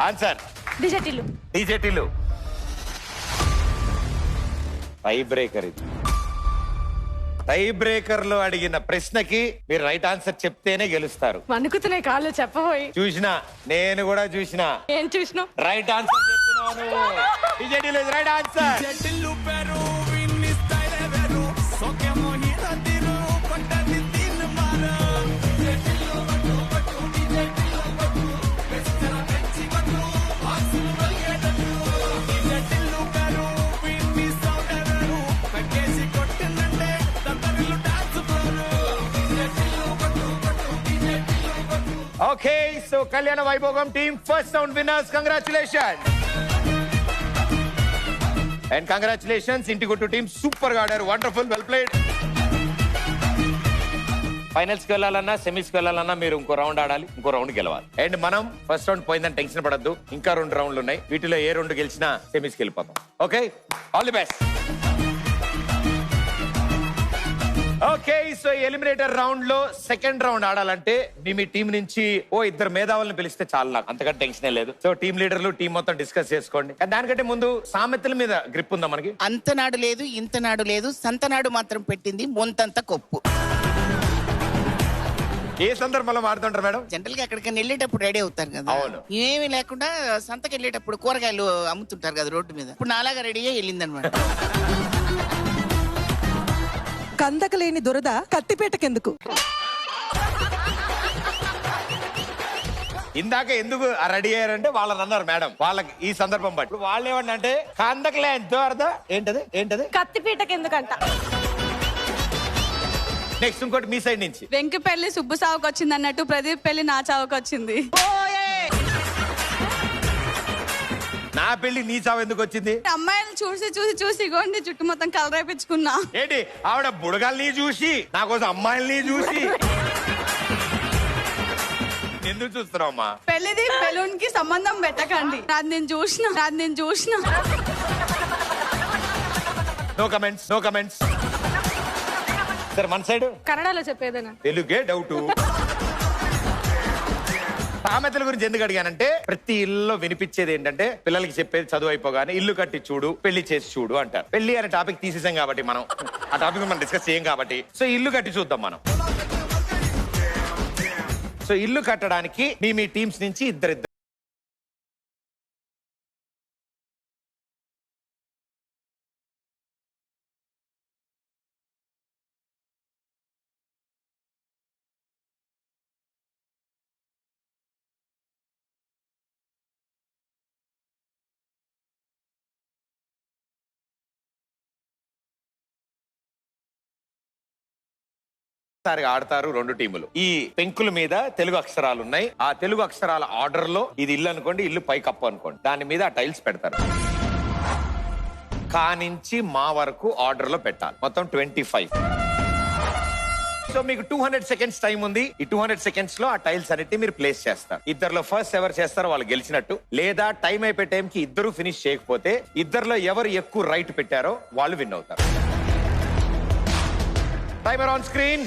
Speaker 1: ఆన్సర్
Speaker 6: డిజెటిల్లు.
Speaker 1: డీజేటీలు. టై బ్రేకర్ ఇది. టై బ్రేకర్ లో అడిగిన ప్రశ్నకి మీరు రైట్ ఆన్సర్ చెప్తేనే గెలుస్తారు.
Speaker 6: వణుకుతున్నాయి కాళ్ళు చెప్పబోయి.
Speaker 1: చూసినా, నేను కూడా చూసినా.
Speaker 6: ఏం చూసినావు?
Speaker 1: రైట్ ఆన్సర్ చెప్పినాను. డీజేటీలు is right answer. Okay, so Kalyana Vaibhogam team first round winners. Congratulations. And congratulations Intiguttu team, super ga aadaru, wonderful, well played. Finals కి వెళ్ళాలన్నా సెమీస్ కి వెళ్ళాలన్నా మీరు ఇంకో రౌండ్ ఆడాలి, ఇంకో రౌండ్ గెలవాలి. అండ్ మనం ఫస్ట్ రౌండ్ పోయిందని టెన్షన్ పడద్దు, ఇంకా 2 రౌండ్లు ఉన్నాయి. వీటిలో ఏ 2 గెలిచినా సెమీస్ కి వెళ్ళిపోతాం. Okay, all the best. Okay, so eliminator round లో సెకండ్ రౌండ్ ఆడాలంటే మీ టీం నుంచి ఓ 2 మేధావులను పిలిస్తే చాలు, నాకు అంతకంటే టెన్షన్ లేదు. సో టీం లీడర్లు టీం మొత్తం డిస్కస్ చేసుకోండి. దానికంటే ముందు సామెతల మీద గ్రిప్ ఉందా మనకి?
Speaker 8: అంతనాడు లేదు, ఇంతనాడు లేదు, సంతనాడు మాత్రం పెట్టింది మొంతంత కొప్పు.
Speaker 1: ఏ సందర్భంలో మారుతుంటారు మేడం?
Speaker 8: జనరల్ గా ఎక్కడికైనా వెళ్ళేటప్పుడు రెడీ అవుతారు కదా, ఏమీ లేకుండా సంతకి వెళ్ళేటప్పుడు కూరగాయలు అమ్ముతుంటారు కదా రోడ్డు మీద, ఇప్పుడు నాలాగా రెడీ అయ్యి వెళ్ళిందనమాట.
Speaker 3: కందక లేని దురద కత్తిపేటకెందుకు?
Speaker 1: ఇందాక ఎందుకు రెడీ అయ్యారంటే వాళ్ళని అన్నారు మేడం, వాళ్ళకి ఈ సందర్భం బట్టి. వాళ్ళు ఏమన్నా అంటే కందకలే ఎంతో అర్థం ఏంటది ఏంటది
Speaker 6: కత్తిపీటకెందుకంట.
Speaker 1: నెక్స్ట్ ఇంకోటి మీ సైడ్ నుంచి,
Speaker 10: వెంకి పెళ్లి సుబ్బు సావుకు వచ్చింది అన్నట్టు ప్రదీప్ పెళ్లి నా చావుకు వచ్చింది.
Speaker 1: నా పెళ్లి నీ చావు ఎందుకు వచ్చింది?
Speaker 10: అమ్మాయిలు చూసి చూసి చూసి ఇగోండి చుట్టూ మొత్తం కలర్ వేయించుకున్నా.
Speaker 1: ఏంటి ఆవిడ బుడగల్ని చూసి నా కోసం అమ్మాయిల్ని చూసి ఎందుకు చూస్తున్నావమ్మా?
Speaker 10: పెళ్లిది బెలూన్ కి సంబంధం పెట్టకండి. అది నేను చూసిన
Speaker 1: నో కమెంట్స్, నో కమెంట్స్. సరే మన సైడ్
Speaker 6: కన్నడలో చెప్పేదేనా?
Speaker 1: తెలుగే డౌట్. సామెతల గురించి ఎందుకు అడిగానంటే ప్రతి ఇల్లులో వినిపించేది ఏంటంటే పిల్లలకి చెప్పేది చదువు అయిపోగానే ఇల్లు కట్టి చూడు, పెళ్లి చేసి చూడు అంటారు. పెళ్లి అనే టాపిక్ తీసేసాం కాబట్టి మనం ఆ టాపిక్ మనం డిస్కస్ చేయం కాబట్టి సో ఇల్లు కట్టి చూద్దాం మనం. సో ఇల్లు కట్టడానికి మీ టీమ్స్ నుంచి ఇద్దరు ఆడతారు. 2 టీములు. ఈ పెంకుల మీద తెలుగు అక్షరాలు ఉన్నాయి. ఆ తెలుగు అక్షరాల ఆర్డర్ లో ఇది ఇల్లు అనుకోండి, ఇల్లు పై కప్పు అనుకోండి, దాని మీద ఆ టైల్స్ పెడతారు. కానించి మా వరకు ఆర్డర్ లో పెట్టాలి. మొత్తం 25. సో మీకు 200 సెకండ్స్ టైం ఉంది. ఈ 200 సెకండ్స్ లో ఆ టైల్స్ అన్నిటి మీరు ప్లేస్ చేస్తారు. ఇద్దరులో ఫస్ట్ ఎవరు చేస్తారో వాళ్ళు గెలిచినట్టు. లేదా టైం అయిపోయే టైంకి ఇద్దరు ఫినిష్ చేయకపోతే ఇద్దరులో ఎవరు ఎక్కువ రైట్ పెట్టారో వాళ్ళు విన్ అవుతారు. Timer on screen.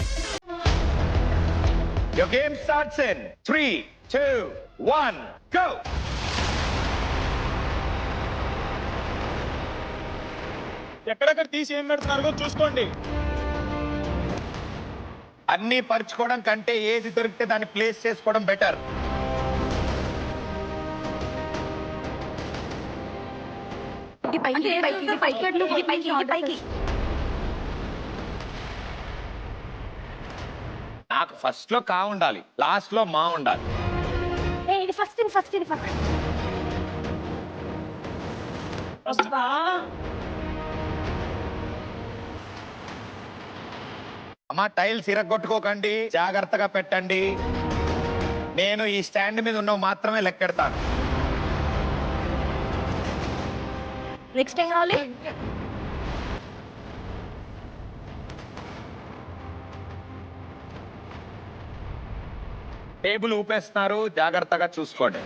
Speaker 1: Your game starts in 3, 2, 1, go.
Speaker 11: ఎక్కడెక్కడ తీసి ఏం పెడుతున్నారో చూసుకోండి.
Speaker 1: అన్ని పరుచుకోవడం కంటే ఏది దొరికితే దాన్ని ప్లేస్ చేసుకోవడం బెటర్. నాకు ఫస్ట్ లో కా ఉండాలి, లాస్ట్ లో మా ఉండాలి. అమ్మా టైల్స్ ఇరగొట్టుకోకండి, జాగ్రత్తగా పెట్టండి. నేను ఈ స్టాండ్ మీద ఉన్నవి మాత్రమే లెక్కెడతాను.
Speaker 12: నెక్స్ట్ ఏం కావాలి?
Speaker 1: టేబుల్ ఊపేస్తున్నారు, జాగ్రత్తగా చూసుకోండి.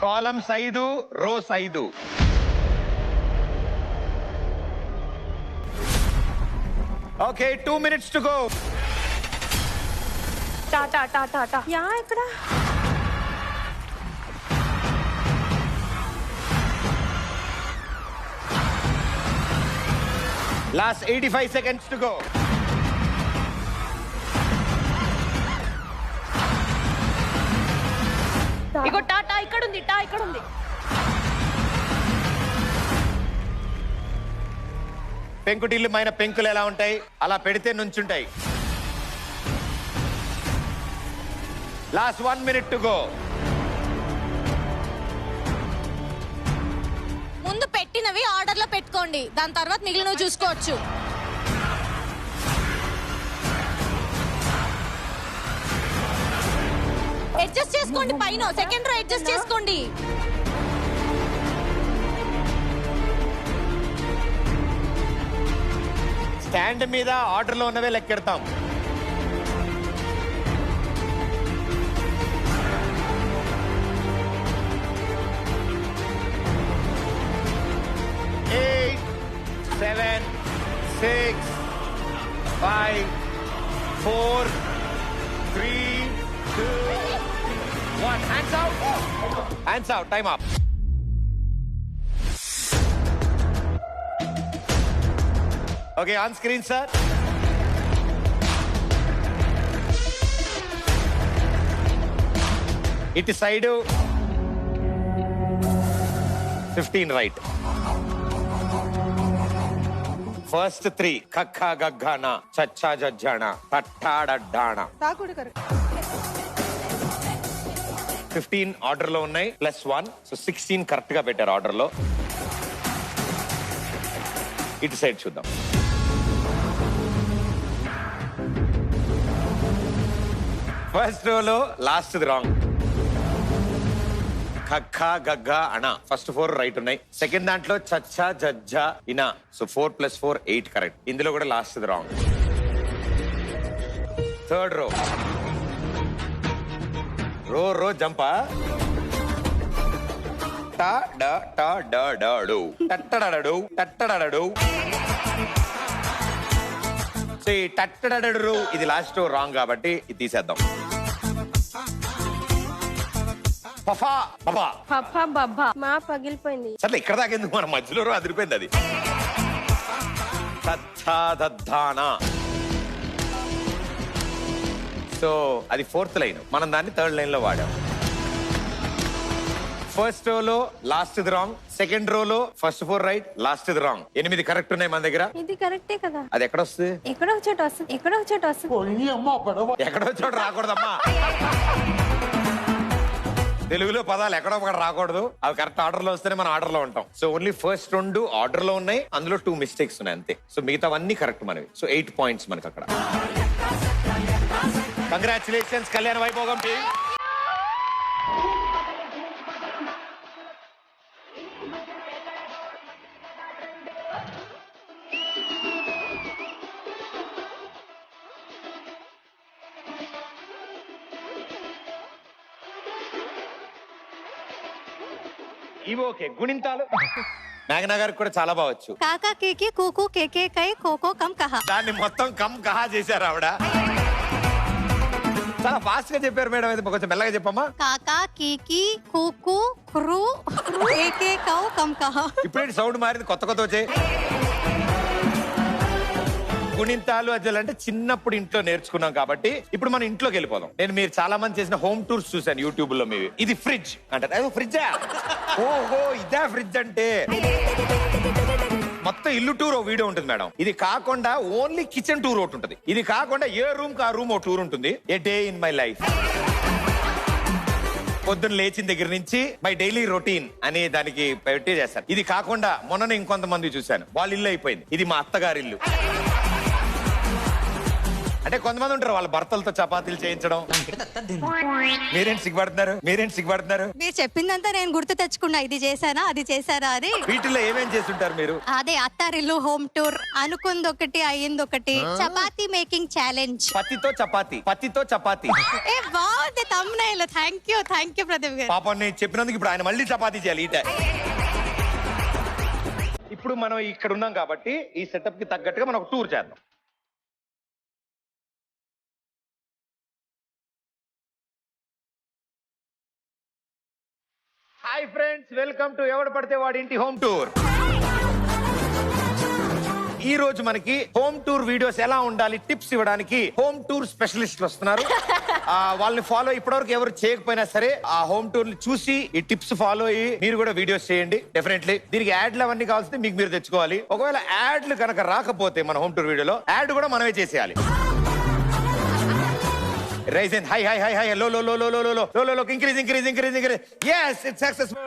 Speaker 1: Columns 5, rows 5. Okay 2 minutes to go.
Speaker 12: Yeah ఇక్కడ
Speaker 1: Last 85 seconds to go.
Speaker 10: ఇగో టాటా ఇక్కడ ఉంది, ఇక్కడ ఉంది.
Speaker 1: పెంకుటిల్లు మైన పెంకులు ఎలా ఉంటాయి అలా పెడితే నుంచుంటాయి. Last 1 minute to go.
Speaker 4: ముందు పెట్టినవి ఆర్డర్ లో పెట్టుకోండి, దాని తర్వాత మిగిలినవి చూసుకోవచ్చు. అడ్జస్ట్ చేసుకోండి, పైన సెకండ్ రో అడ్జస్ట్ చేసుకోండి.
Speaker 1: స్టాండ్ మీద ఆర్డర్ లో ఉన్నవే లెక్కెడతాం. Seven, 6, 5, 4, 3, 2, 1. Hands out. Hands out. Time up. Okay, on screen, sir. It is side 15 right. First 3 kakha gaggana chacha jajjana tattadaddana. 15 order లో ఉన్నాయి +1 సో 16 కరెక్ట్ గా పెట్టారు ఆర్డర్ లో. ఇటు సైడ్ చూద్దాం. ఫస్ట్ రోలో లాస్ట్ రాంగ్. ఖ గగ్గ అణ ఫస్ట్ 4 రైట్ ఉన్నాయి. సెకండ్ దాంట్లో చచ్చా జజ్జా ఇనా సో 4 + 4 8 కరెక్ట్. ఇందులో కూడా లాస్ట్ రాంగ్. థర్డ్ రో రో జంపా టట్టడడు. సో ఈ టట్టడడు ఇది లాస్ట్ రాంగ్ కాబట్టి ఇది తీసేద్దాం. పఫా పఫా
Speaker 12: పప్ప బబ్బా మా పగిలిపోయింది.
Speaker 1: సర్లే ఇక్కడ దాకా ఎందుకు, మన మధ్యలో అదిరిపోయింది అది. తచ్చాదద్దానా. సో అది 4th లైన్, మనం దాన్ని 3rd లైన్ లో వాడాం. ఫస్ట్ రోలో లాస్ట్ ఇది రాంగ్, సెకండ్ రోలో ఫస్ట్ 4 రైట్, లాస్ట్ ఇది రాంగ్. 8 కరెక్ట్ ఉన్నాయి మన దగ్గర.
Speaker 12: ఇది కరెక్టే కదా?
Speaker 1: అది ఎక్కడ వస్తుంది?
Speaker 12: ఎక్కడో ఒక చోట వస్తుంది, ఎక్కడో ఒక చోట వస్తుంది.
Speaker 1: ఎక్కడో చోట రాకూడదమ్మా. తెలుగులో పదాలు ఎక్కడో ఒకటి రాకూడదు, అవి కరెక్ట్ ఆర్డర్ లో వస్తేనే మన ఆర్డర్ లో ఉంటాం. సో ఓన్లీ ఫస్ట్ 2 ఆర్డర్ లో ఉన్నాయి, అందులో 2 మిస్టేక్స్ ఉన్నాయి అంతే. సో మిగతావన్నీ కరెక్ట్ మనవి. సో 8 పాయింట్స్ మనకి అక్కడ. కంగ్రాచులేషన్స్ కళ్యాణ వైభోగం టీమ్. ఇవి ఓకే. గుణింతాలు మేఘనా గారికి కూడా చాలా బావచ్చు.
Speaker 4: కాకా కేకి కూకు కేకే కై కోకో కమ్ కహా.
Speaker 1: దాన్ని మొత్తం కమ్ కహా చేశారు ఆవిడ. చాలా ఫాస్ట్ గా చెప్పారు మేడం, అయితే కొంచెం మెల్లగా చెప్పమ్మా.
Speaker 4: కాకా కీకి కూకు క్రూ కేకే కౌ కమ్ కహా.
Speaker 1: ఇప్పుడు సౌండ్ మారింది, కొత్త వచ్చాయి. గుణింతాలు అజ్జలు అంటే చిన్నప్పుడు ఇంట్లో నేర్చుకున్నాం కాబట్టి ఇప్పుడు మనం ఇంట్లోకి వెళ్ళిపోదాం. నేను మీరు చాలా మంది చేసిన హోమ్ టూర్స్ చూసాను యూట్యూబ్ లో. మీవి ఇది ఫ్రిడ్జ్ అంటారు. అదో ఫ్రిడ్జా? ఓహో ఇదే ఫ్రిడ్జ్ అంటే. మొత్తం ఇల్లు టూర్ వీడియో ఉంటుంది మేడం. ఇది కాకుండా ఓన్లీ కిచెన్ టూర్ ఒకటి ఉంటుంది. ఇది కాకుండా ఏ రూమ్ కా రూమ్ ఓ టూర్ ఉంటుంది. ఏ డే ఇన్ మై లైఫ్. పొద్దున్న లేచిన దగ్గర నుంచి మై డైలీ రొటీన్ అని దానికి పెట్టి చేస్తారు. ఇది కాకుండా మొన్న ఇంకొంతమంది చూశాను, వాళ్ళ ఇల్లు అయిపోయింది. ఇది మా అత్తగారి ఇల్లు. అంటే కొంతమంది ఉంటారు వాళ్ళ భర్తలతో చపాతీలు చేయించడం. మీరేంటి సిగ్గుపడుతున్నారు?
Speaker 4: మీరు చెప్పిందంతా నేను గుర్తు తెచ్చుకున్నా. ఇది చేశానా అది చేశారా అని.
Speaker 1: వీటిలో ఏమేం చేస్తుంటారు మీరు?
Speaker 4: అదే అత్తారిల్లు హోమ్ టూర్, అనుకుందొకటి అయ్యిందొకటి. Chapati making challenge.
Speaker 1: పతితో చపాతీ.
Speaker 4: ఏ బాగుంది తమ్మునైల్. థ్యాంక్ యూ ప్రదీప్ గారు.
Speaker 1: పాపం నేను చెప్పినందుకు ఇప్పుడు ఆయన మళ్ళీ చపాతీ చేయాలి. ఇప్పుడు మనం ఇక్కడ ఉన్నాం కాబట్టి ఈ సెటప్ కి తగ్గట్టుగా మనం ఒక టూర్ చేద్దాం. హాయ్ ఫ్రెండ్స్, వెల్కమ్ టు ఎవడు పడితే వాడి ఇంటి హోమ్ టూర్. ఈ రోజు మనకి హోమ్ టూర్ వీడియోస్ ఎలా ఉండాలి టిప్స్ ఇవ్వడానికి హోమ్ టూర్ స్పెషలిస్టులు వస్తున్నారు. వాళ్ళని ఫాలో ఇప్పటివరకు ఎవరు చేయకపోయినా సరే ఆ హోమ్ టూర్ చూసి ఈ టిప్స్ ఫాలో అయ్యి మీరు కూడా వీడియోస్ చేయండి. డెఫినెట్లీ దీనికి యాడ్లు అవన్నీ కావాల్సింది మీకు మీరు తెచ్చుకోవాలి. ఒకవేళ యాడ్లు కనుక రాకపోతే మన హోమ్ టూర్ వీడియోలో యాడ్ కూడా మనమే చేసేయాలి. Rise and high, low, increase. Yes, it's successful.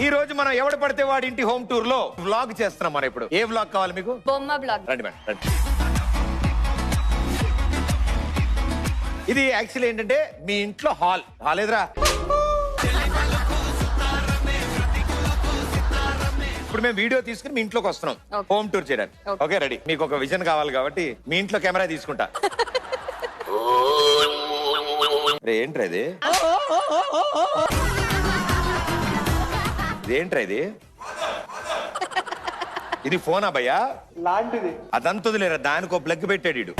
Speaker 1: ఈ రోజు మనం ఎవడు పడితే వాడి ఇంటి హోమ్ టూర్ లో వ్లాగ్ చేస్తున్నాం. మనం ఇప్పుడు ఏ వ్లాగ్ కావాలి మీకు?
Speaker 10: బొమ్మ బ్లాగ్.
Speaker 1: రండి మేడం, రండి. ఇది యాక్చువల్లీ ఏంటంటే మీ ఇంట్లో హాల్ ఎదురా. ఇప్పుడు మేము వీడియో తీసుకుని మీ ఇంట్లోకి వస్తున్నాం హోమ్ టూర్ చేయడానికి. Okay ready? మీకు ఒక విజన్ కావాలి కాబట్టి మీ ఇంట్లో కెమెరా తీసుకుంటా. ఏంట్రా ఇది? ఇదేంట్రా ఇది? ఇది ఫోనా భయ్యా? లాంటిది. అదంతా వదిలేరా, దానికి ఒక ప్లగ్ పెట్టాడు వీడు.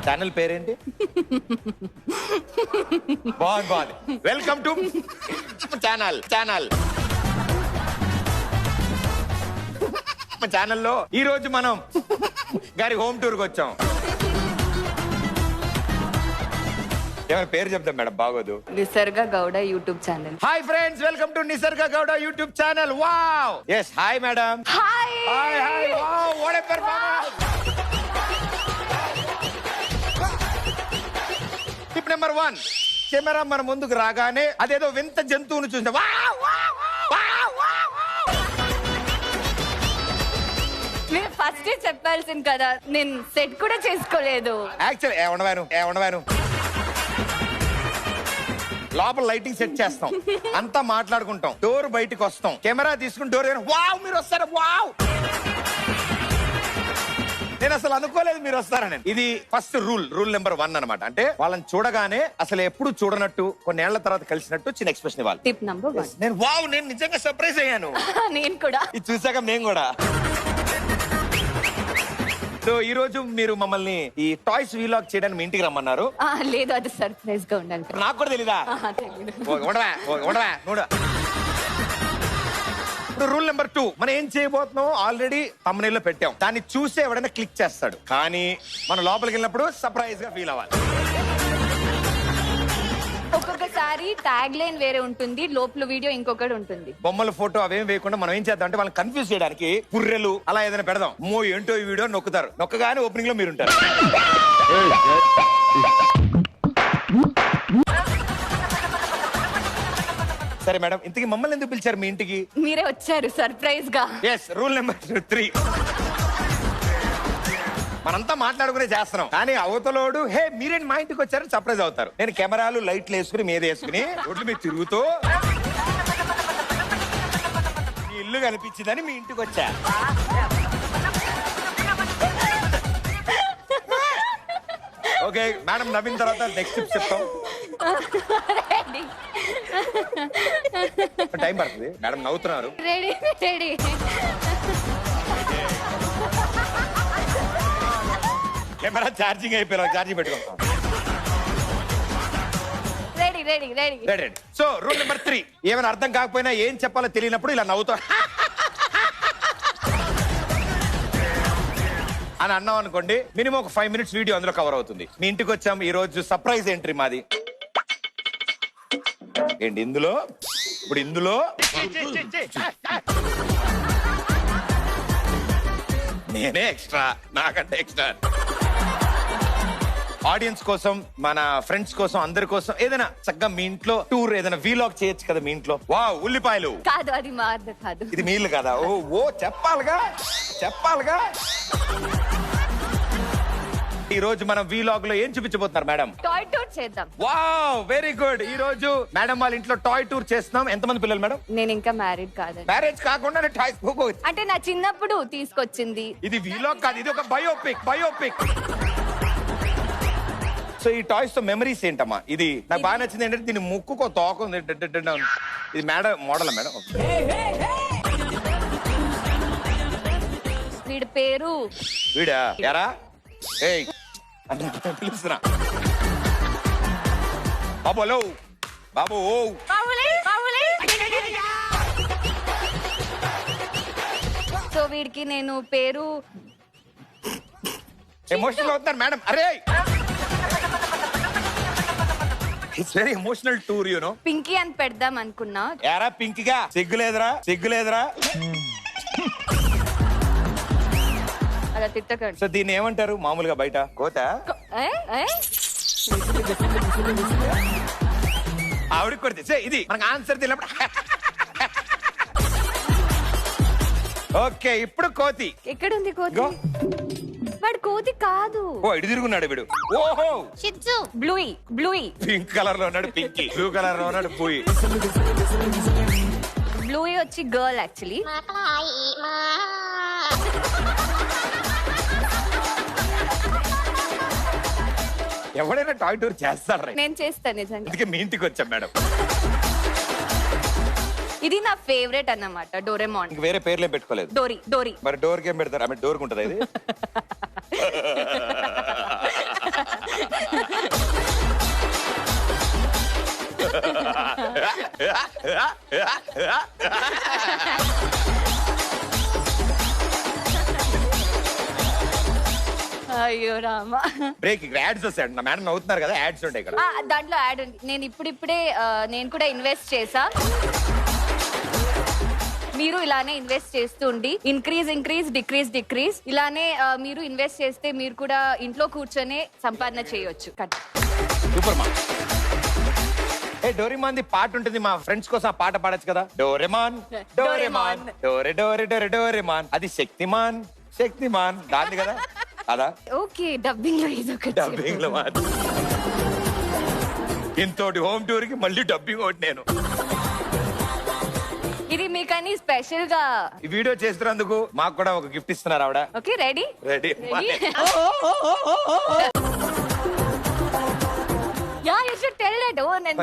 Speaker 1: ఛానల్ పేరేంటి? బాగుంది. Welcome to channel. ఛానల్లో ఈ రోజు మనం గారి హోమ్ టూర్ కి వచ్చాం. ఎవరి పేరు చెప్తాం మేడం, బాగోదు.
Speaker 10: Nisarga Gowda YouTube channel.
Speaker 1: Hi friends, welcome to Nisarga Gowda YouTube channel. Wow. yes, hi madam.
Speaker 10: Hi.
Speaker 1: Wow, what a performance. Tip number 1, camera మన ముందుకు రాగానే అదేదో వింత జంతువును చూసిన
Speaker 10: మీరు ఫస్ట్ చెప్పాల్సింది కదా, నేను సెట్ కూడా చేసుకోలేదు.
Speaker 1: యాక్చువల్ ఏమనవాను లోపల లైటింగ్ సెట్ చేస్తాం, అంతా మాట్లాడుకుంటాం, డోర్ బయటకు వస్తాం, కెమెరా తీసుకుని డోర్ వావ్ మీరు వస్తారు. వావ్ నేను అసలు అనుకోలేదు మీరు వస్తారని. ఇది ఫస్ట్ రూల్ నెంబర్ 1 అన్నమాట. అంటే వాళ్ళని చూడగానే అసలు ఎప్పుడు చూడనట్టు కొన్నేళ్ల తర్వాత కలిసినట్టు చిన్న ఎక్స్ప్రెషన్ ఇవ్వాలి.
Speaker 10: Tip number 1.
Speaker 1: నేను నిజంగా సర్ప్రైజ్ అయ్యాను.
Speaker 10: నేను కూడా
Speaker 1: ఇది చూసాక నేను కూడా. సో ఈ రోజు మీరు మమ్మల్ని ఈ టాయ్స్ వీలాగ్ చేయడానికి మీ ఇంటికి రమ్మన్నారు.
Speaker 10: లేదు, అది సర్ప్రైజ్ గా ఉండాలి.
Speaker 1: నాకు కూడా తెలీదా? ఇప్పుడు రూల్ నెంబర్ 2 మనం ఏం చేయబోతున్నాం ఆల్రెడీ thumbnail లో పెట్టాం. దాన్ని చూసి ఎవడైనా క్లిక్ చేస్తాడు, కానీ మనం లోపలికి వెళ్ళినప్పుడు సర్ప్రైజ్ గా ఫీల్ అవ్వాలి.
Speaker 10: ఒక్కొక్కసారి ట్యాగ్ లైన్ వేరే ఉంటుంది, లోపల వీడియో ఇంకొకటి ఉంటుంది.
Speaker 1: బొమ్మల ఫోటో అవేం వేయకుండా మనం ఏం చేద్దాం అంటే వాళ్ళని కన్ఫ్యూజ్ చేయడానికి పుర్రెలు అలా ఏదైనా పెడదాం. ఏంటో ఈ వీడియో నొక్కుతారు, నొక్కగానే ఓపెనింగ్ లో మీరు ఉంటారు. సరే మేడం, ఇంతకీ మమ్మల్ని ఎందుకు పిలిచారు మీ ఇంటికి?
Speaker 10: మీరే వచ్చారు సర్ప్రైజ్ గా.
Speaker 1: Rule number 3. మనంతా మాట్లాడుకునే చేస్తున్నాం, కానీ అవతలోడు హే మీరేంటి మా ఇంటికి వచ్చారని సర్ప్రైజ్ అవుతారు. నేను కెమెరాలు లైట్లు వేసుకుని మీద వేసుకుని రోడ్లు మీద తిరుగుతూ మీ ఇల్లు కనిపించిందని మీ ఇంటికి వచ్చా. ఓకే మేడం, నవ్విన తర్వాత నెక్స్ట్ టిప్స్ చెప్తాం. టైం పడుతుంది మేడం, నవ్వుతున్నారు.
Speaker 10: రెడీ.
Speaker 1: కెమెరా ఛార్జింగ్ అయిపోయినా ఛార్జింగ్ పెట్టుకుంటాం. రెడీ. సో రూల్ నెంబర్ 3, ఏమైనా అర్థం కాకపోయినా ఏం చెప్పాలో తెలియనప్పుడు ఇలా నవ్వుతా అని అన్నాం అనుకోండి, మినిమం ఒక 5 minutes వీడియో అందులో కవర్ అవుతుంది. మీ ఇంటికి వచ్చాం ఈ రోజు, సర్ప్రైజ్ ఎంట్రీ మాది. ఏంటి ఇందులో? ఇప్పుడు ఇందులో నేనే ఎక్స్ట్రా, నాకంటే ఎక్స్ట్రా. ఆడియన్స్ కోసం, మన ఫ్రెండ్స్ కోసం, అందరి కోసం ఏదైనా చక్కగా మీ ఇంట్లో టూర్ ఏదైనా వీలాగ్ చేయొచ్చు కదా మీ ఇంట్లో. వావ్, ఉల్లిపాయలు
Speaker 10: కాదు, అది మాది కాదు.
Speaker 1: ఇది మీళ్ళు కదా. ఓ చెప్పాలిగా. ఈ రోజు మనం వీలాగ్ లో ఏం చూపించబోతున్నారు మేడం?
Speaker 10: టాయ్ టూర్ చేద్దాం.
Speaker 1: Wow, very good. ఈ రోజు మేడం వాళ్ళ ఇంట్లో టాయ్ టూర్ చేస్తున్నాం. ఎంతమంది పిల్లలు మేడం?
Speaker 10: నేను ఇంకా మ్యారీడ్ కాదండి.
Speaker 1: మ్యారేజ్ కాకుండా టాయ్స్
Speaker 10: అంటే నా చిన్నప్పుడు తీసుకొచ్చింది.
Speaker 1: ఇది వీలాగ్ కాదు, ఇది ఒక బయోపిక్. సో ఈ టాయ్స్ తో మెమరీస్ ఏంటమ్మా? ఇది నాకు బాగా నచ్చింది ఏంటంటే దీని ముక్కుకో తోక ఉంది. ఇది మేడం మోడల్ మేడం.
Speaker 10: వీడి పేరు
Speaker 1: వీడా యారా ఏయ్ అంటే పిలుస్తున్నా. బాబు
Speaker 10: సో వీడికి నేను పేరు
Speaker 1: ఎమోషనల్ అవుతున్నారు మేడం. అరే it's very emotional tour you know.
Speaker 10: Pinky అని పెడదాం అనుకున్నా.
Speaker 1: యారా పింకీగా సిగ్గులేదురా.
Speaker 10: అలా తిట్టకండి.
Speaker 1: సో దీన్ని ఏమంటారు మామూలుగా బయట? కోత. ఆవిడకి కొడితే ఇది మనకు ఆన్సర్ తెలియప్పుడు. ఓకే, ఇప్పుడు కోతి
Speaker 10: ఎక్కడుంది కోతి? వాడు కోతి కాదు.
Speaker 1: ఇటు తిరుగున్నాడు వీడు. ఓహో,
Speaker 10: బ్లూయి.
Speaker 1: పింక్ కలర్ లో ఉన్నాడు పింకీ, బ్లూ కలర్ లో ఉన్నాడు బూయి.
Speaker 10: బ్లూయి వచ్చి గర్ల్ యాక్చువల్లీ.
Speaker 1: ఎవడైనా టాయ్ టూర్ చేస్తారా?
Speaker 10: నేను చేస్తాను నిజంగా.
Speaker 1: అందుకే మీ ఇంటికి వచ్చాం మేడం.
Speaker 10: ఇది నా ఫేవరెట్ అన్నమాట, డోరేమాన్.
Speaker 1: ఇంక వేరే పేర్లేం పెట్టుకోలేదు.
Speaker 10: డోరీ.
Speaker 1: మరి డోర్ గేమ్ పెడతారు? ఆమె డోర్ ఉంటుందా ఇది?
Speaker 10: అయ్యో రామా.
Speaker 1: బ్రేక్ యాడ్స్ వస్తాయి. నా మేడం నవ్వుతున్నారు కదా, యాడ్స్ ఉంటాయి ఇక్కడ.
Speaker 10: దాంట్లో యాడ్ ఉంది. నేను ఇప్పుడిప్పుడే నేను కూడా ఇన్వెస్ట్ చేసా. మీరు ఇలానే ఇన్వెస్ట్ చేస్తూ ఉండి ఇంక్రీజ్ డిక్రీజ్ ఇలానే మీరు ఇన్వెస్ట్ చేస్తే మీరు కూడా ఇంట్లో కూర్చొని సంపాదన చేయొచ్చు.
Speaker 1: సూపర్ మా. డోరేమాన్ ది పాట ఉంటుంది, మా ఫ్రెండ్స్ కోసం ఆ పాట పాడొచ్చు కదా. డోరేమాన్ డోరేమాన్, అది శక్తిమాన్ దాన్ని కదా. అదా
Speaker 10: ఓకే, డబ్బింగ్ లో ఇదొకటి.
Speaker 1: డబ్బింగ్ లో ఇంతోటి హోమ్ టూర్ కి మళ్ళీ డబ్బింగ్ ఒకటి. నేను
Speaker 13: ఇది మీకని స్పెషల్ గా.
Speaker 1: ఈ వీడియో చేస్తున్నందుకు మాకు కూడా ఒక గిఫ్ట్ ఇస్తున్నారు ఆవిడ.
Speaker 13: Okay ready
Speaker 1: ready.
Speaker 13: Yeah you should tell that. ఓ నేను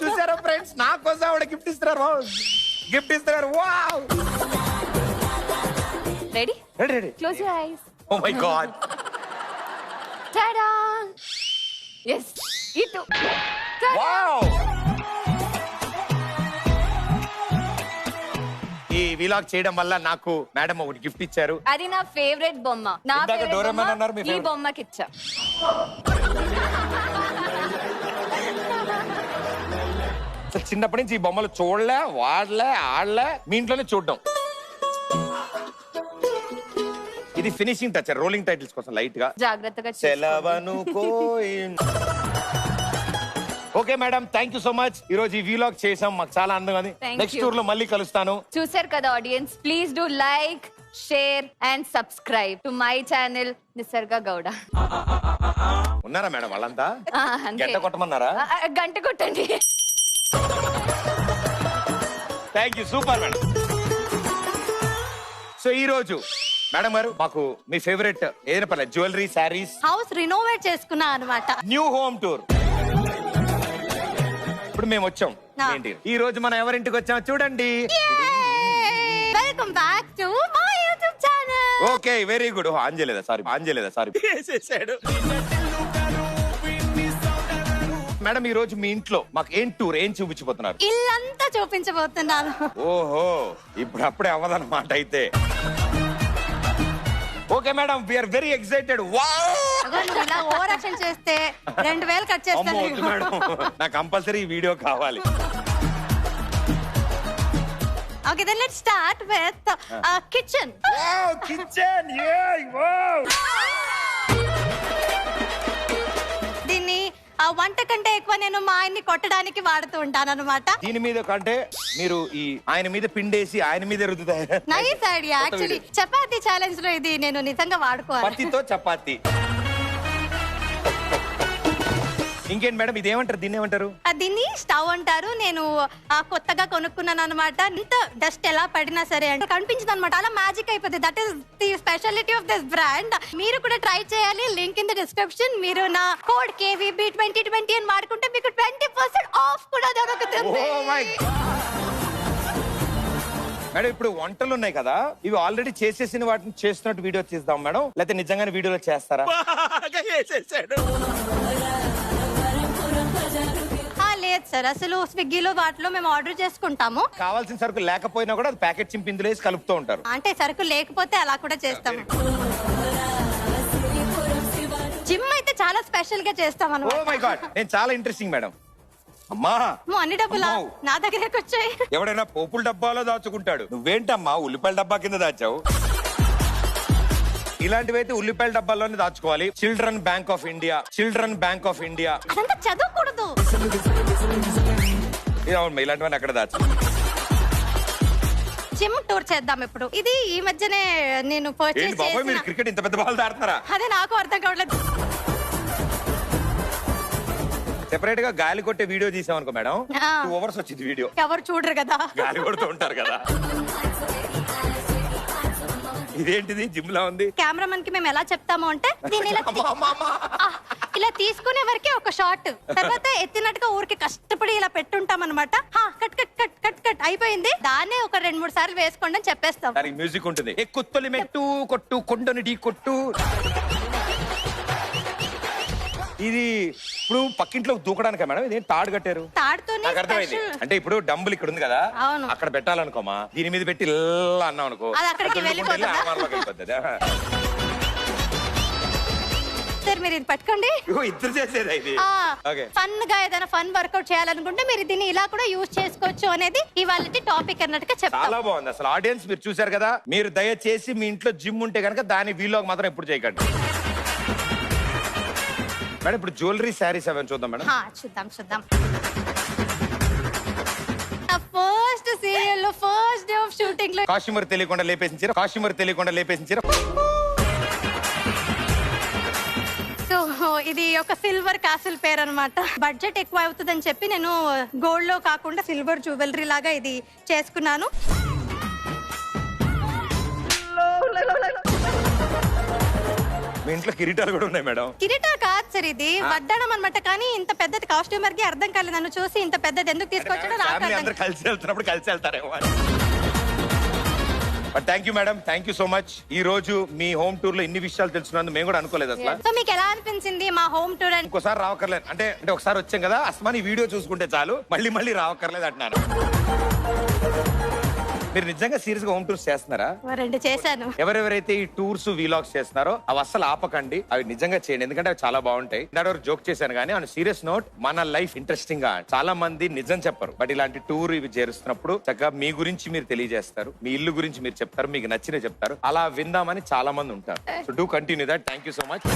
Speaker 1: చూసారా ఫ్రెండ్స్, నా కోసం ఆవిడ గిఫ్ట్ ఇస్తున్నారు. గిఫ్ట్ ఇస్తున్నారు. Wow.
Speaker 13: Ready
Speaker 1: ready ready.
Speaker 13: Close your eyes.
Speaker 1: Oh my god.
Speaker 13: Tada. yes itu.
Speaker 1: Wow. ఈ విలాగ్ చేయడం వల్ల నాకు మేడం ఒకటి గిఫ్ట్ ఇచ్చారు.
Speaker 13: అది నా ఫేవరెట్ బొమ్మ. నా
Speaker 1: ఇందాక
Speaker 13: ఫేవరెట్
Speaker 1: డోరేమాన్ అన్నారు, మీ
Speaker 13: బొమ్మ ఈ
Speaker 1: favorite.
Speaker 13: బొమ్మకి ఇచ్చా.
Speaker 1: చిన్నప్పటి నుంచి ఈ బొమ్మలు చూడలే, వాడలే, ఆడలే, మీ ఇంట్లోనే చూడడం. ఇది ఫినిషింగ్ టచ్, రోలింగ్ టైటిల్స్ కోసం లైట్ గా
Speaker 13: జాగ్రత్తగా
Speaker 1: సెలవను okay madam, thank you so much. ఈ రోజు ఈ వీలాగ్ చేసాం, మాకు చాలా ఆనందంగా ఉంది.
Speaker 13: Thank
Speaker 1: next
Speaker 13: you.
Speaker 1: టూర్ లో మళ్ళీ కలుస్తాను.
Speaker 13: చూసారు కదా audience, please do like, share and subscribe to my channel Nisarga Gowda.
Speaker 1: ఉన్నారా మేడం వాళ్ళంతా?
Speaker 13: అంతే.
Speaker 1: గంట కొట్టమన్నారా?
Speaker 13: గంట కొట్టండి.
Speaker 1: Thank you, super madam. So ఈ రోజు మేడం గారు మాకు మీ ఫేవరెట్ ఏదైనా పర్లేదు, జ్యువెలరీ, శారీస్,
Speaker 4: హౌస్ రినోవేట్ చేసుకున్నా అనమాట.
Speaker 1: New home tour. ఇప్పుడు మేము వచ్చాం ఏంటి, ఈ రోజు మనం ఎవరింటికి వచ్చాం చూడండి.
Speaker 4: Welcome back to my YouTube channel.
Speaker 1: Okay, very good. ఆంజలేదా సారీ మేడం, ఈ రోజు మీ ఇంట్లో మాకు ఏం టూర్, ఏం చూపించబోతున్నారు?
Speaker 4: ఇల్లంతా చూపించబోతున్నాను.
Speaker 1: ఓహో, ఇప్పుడు అప్పుడే అవ్వదన్నమాట అయితే. Okay madam, we are very excited.
Speaker 4: అగో నువ్వు ఇలా ఓవర్ యాక్షన్ చేస్తే 2000 కట్ చేస్తాను.
Speaker 1: మేడం, నాకు కంపల్సరీ ఈ వీడియో కావాలి.
Speaker 4: Okay then let's start with kitchen.
Speaker 1: Kitchen.
Speaker 4: దీన్ని వంట కంటే ఎక్కువ నేను మా ఆయన్ని కొట్టడానికి వాడుతూ ఉంటాను అనమాట.
Speaker 1: దీని మీద కంటే మీరు ఈ ఆయన మీద పిండేసి ఆయన మీద రుద్దుతారు.
Speaker 4: Nice idea. Actually chapati challenge లో ఇది నేను నిజంగా వాడుకోవాలి.
Speaker 1: పత్తితో చపాతీ. ఇంకేంటి మేడం, ఇదేమంటారు, దీన్ని ఏమంటారు?
Speaker 4: దీన్ని స్టవ్ అంటారు. నేను కొత్తగా కొనుక్కున్నాను అనమాట. ఇంత డస్ట్ ఎలా పడినా సరే అంటే కనిపించింది అనమాట, అలా మ్యాజిక్ అయిపోతుంది. That is the speciality of this brand. మీరు కూడా ట్రై చేయాలి. Link in the description. మీరు నా కోడ్ KVB 2020 అని వాడుకుంటే మీకు 20% ఆఫ్ కూడా దొరుకుతుంది.
Speaker 1: మేడం, ఇప్పుడు వంటలు ఉన్నాయి కదా, ఇవి ఆల్రెడీ చేసేసిన వాటిని చేస్తున్నట్టు వీడియో చేద్దాం మేడం, లేకపోతే నిజంగానే వీడియోలో చేస్తారా?
Speaker 4: లేదు సార్, అసలు స్విగ్గీలో వాటిలో మేము ఆర్డర్ చేసుకుంటాము.
Speaker 1: కావాల్సిన సరుకు లేకపోయినా కూడా అది ప్యాకెట్ చింపి ఇందులో వేసి కలుపుతూ ఉంటారు.
Speaker 4: అంటే సరుకు లేకపోతే అలా కూడా చేస్తాము. జిమ్ అయితే చాలా స్పెషల్ గా చేస్తాం
Speaker 1: ఓ
Speaker 4: అన్నమాట.
Speaker 1: మై గాడ్, నేను చాలా ఇంట్రెస్టింగ్ మేడం. అమ్మా,
Speaker 4: అన్ని డబ్బులా నా దగ్గరకు వచ్చాయి.
Speaker 1: ఎవడైనా పోపుల డబ్బాలో దాచుకుంటాడు, నువ్వేంటమ్మా ఉల్లిపాయల డబ్బా కింద దాచావు? ఇలాంటివి అయితే ఉల్లిపాయల డబ్బాల్లోనే దాచుకోవాలి. Children bank of India.
Speaker 4: అదంతా చదవకూడదు.
Speaker 1: అవును, ఇలాంటివన్నీ అక్కడ దాచు.
Speaker 4: జిమ్ టూర్ చేద్దాం ఇప్పుడు. ఇది ఈ మధ్యనే నేను పర్చేస్
Speaker 1: ఏంటి బాబాయ్, మీరు
Speaker 4: చేసిన.
Speaker 1: క్రికెట్ ఇంత పెద్ద బాల్ దాడుతున్నారా?
Speaker 4: అదే నాకు అర్థం కావట్లేదు.
Speaker 1: సెపరేట్ గా గాలి కొట్టే వీడియో తీసాం అనుకో మేడం, 2 hours వచ్చింది వీడియో.
Speaker 4: ఎవరు చూడరు కదా,
Speaker 1: గాలి కొడుతూ ఉంటారు కదా. ఇదేంటిది జిమ్ లా ఉంది?
Speaker 4: కెమెరామన్ కి మేము ఎలా చెప్తాము అంటే దీన్ని ఇలా తీసుకునే వరకే ఒక షాట్, తర్వాత ఎత్తినట్టుగా ఊరికి కష్టపడి ఇలా పెట్టుంటాం అనమాట. Cut cut cut cut cut అయిపోయింది. దాన్నే ఒక 2-3 సార్లు వేసుకోండి అని చెప్పేస్తాం.
Speaker 1: దానికి మ్యూజిక్ ఉంటుంది. కొత్తలి మెట్టు కొట్టు, కొండని ఢీ కొట్టు. ఇది ఇప్పుడు పక్కింట్లో దూకడానికా మేడం? ఇదేం తాడు కట్టారు?
Speaker 4: తాడుతోనే
Speaker 1: నాకు అర్థమైంది. అంటే ఇప్పుడు డంబుల్ ఇక్కడ ఉంది కదా,
Speaker 4: అవును.
Speaker 1: అక్కడ పెట్టాలనుకోమా, దీని మీద పెట్టి ఇలా అన్నాం అనుకో,
Speaker 4: అది అక్కడికి వెళ్ళిపోతుందా? సార్ మీరు ఇది పట్టుకోండి.
Speaker 1: ఇద్దరు చేసేది ఇది.
Speaker 4: ఫన్ గా ఏదైనా ఫన్ వర్కౌట్ చేయాలనుకుంటే మీరు దీన్ని ఇలా కూడా యూజ్ చేసుకోవచ్చు అనేది ఇవాళ టాపిక్ అన్నట్టుగా చెప్తాను.
Speaker 1: చాలా బాగుంది. అసలు ఆడియన్స్ మీరు చూసారు కదా, మీరు దయచేసి మీ ఇంట్లో జిమ్ ఉంటే కనుక దాని వీలాగ్ మాత్రం ఎప్పుడు చేయకండి మేడం. ఇప్పుడు జ్యువెలరీ, శారీస్ అవన్నీ చూద్దాం మేడం.
Speaker 4: చూద్దాం. ఫస్ట్ సీరియల్ లో ఫస్ట్ డే ఆఫ్ షూటింగ్ లో
Speaker 1: కాశ్మీర్ తెలియకుండా లేపేసించారు.
Speaker 4: సో ఇది ఒక సిల్వర్ క్యాసిల్ పేరు అన్నమాట. బడ్జెట్ ఎక్కువ అవుతుందని చెప్పి నేను గోల్డ్ లో కాకుండా సిల్వర్ జ్యువెలరీ లాగా ఇది చేసుకున్నాను.
Speaker 1: మీ ఇంట్లో కిరీటాలు కూడా ఉన్నాయి మేడం.
Speaker 4: కిరీటా కాదు సార్, ఇది వడ్డాణం అన్నమాట. కానీ ఇంత పెద్దది కాస్ట్యూమర్ కి అర్థం కాలేదు, నన్ను చూసి ఇంత పెద్దది ఎందుకు తీసుకొచ్చాడో నాకు
Speaker 1: ఫ్యామిలీ
Speaker 4: అర్థం
Speaker 1: అందరూ కలిసి వెళ్తున్నప్పుడు కలిసి వెళ్తారేమో. But thank you madam, thank you so much. ఈ రోజు మీ హోమ్ టూర్ లో ఇన్ని విషయాలు తెలుసుకున్నందుకు మేము కూడా అనుకోలేదు అసలు.
Speaker 4: సో మీకు ఎలా అనిపించింది మా హోమ్ టూర్?
Speaker 1: ఇంకోసారి రావక్కర్లేదు అంటే ఒకసారి వచ్చాం కదా, అస్మాని వీడియో చూసుకుంటే చాలు, మళ్ళీ రావక్కర్లేదు అంటున్నాను. మీరు నిజంగా సీరియస్ గా హోమ్ టూర్స్ చేస్తున్నారా?
Speaker 4: రెండు చేశాను.
Speaker 1: ఎవరెవరైతే ఈ టూర్స్ వీలాగ్స్ చేస్తున్నారో అవి అస్సలు ఆపకండి, అవి నిజంగా చేయండి, ఎందుకంటే అవి చాలా బాగుంటాయి. ఇందాక జోక్ చేశాను కానీ ఆన్ సీరియస్ నోట్ మన లైఫ్ ఇంట్రెస్టింగ్ గా చాలా మంది నిజం చెప్పరు, బట్ ఇలాంటి టూర్ ఇవి చేరుస్తున్నప్పుడు చక్కగా మీ గురించి మీరు తెలియజేస్తారు, మీ ఇల్లు గురించి మీరు చెప్తారు, మీకు నచ్చినవి చెప్తారు. అలా విందామని చాలా మంది ఉంటారు. So do continue that. Thank you so much.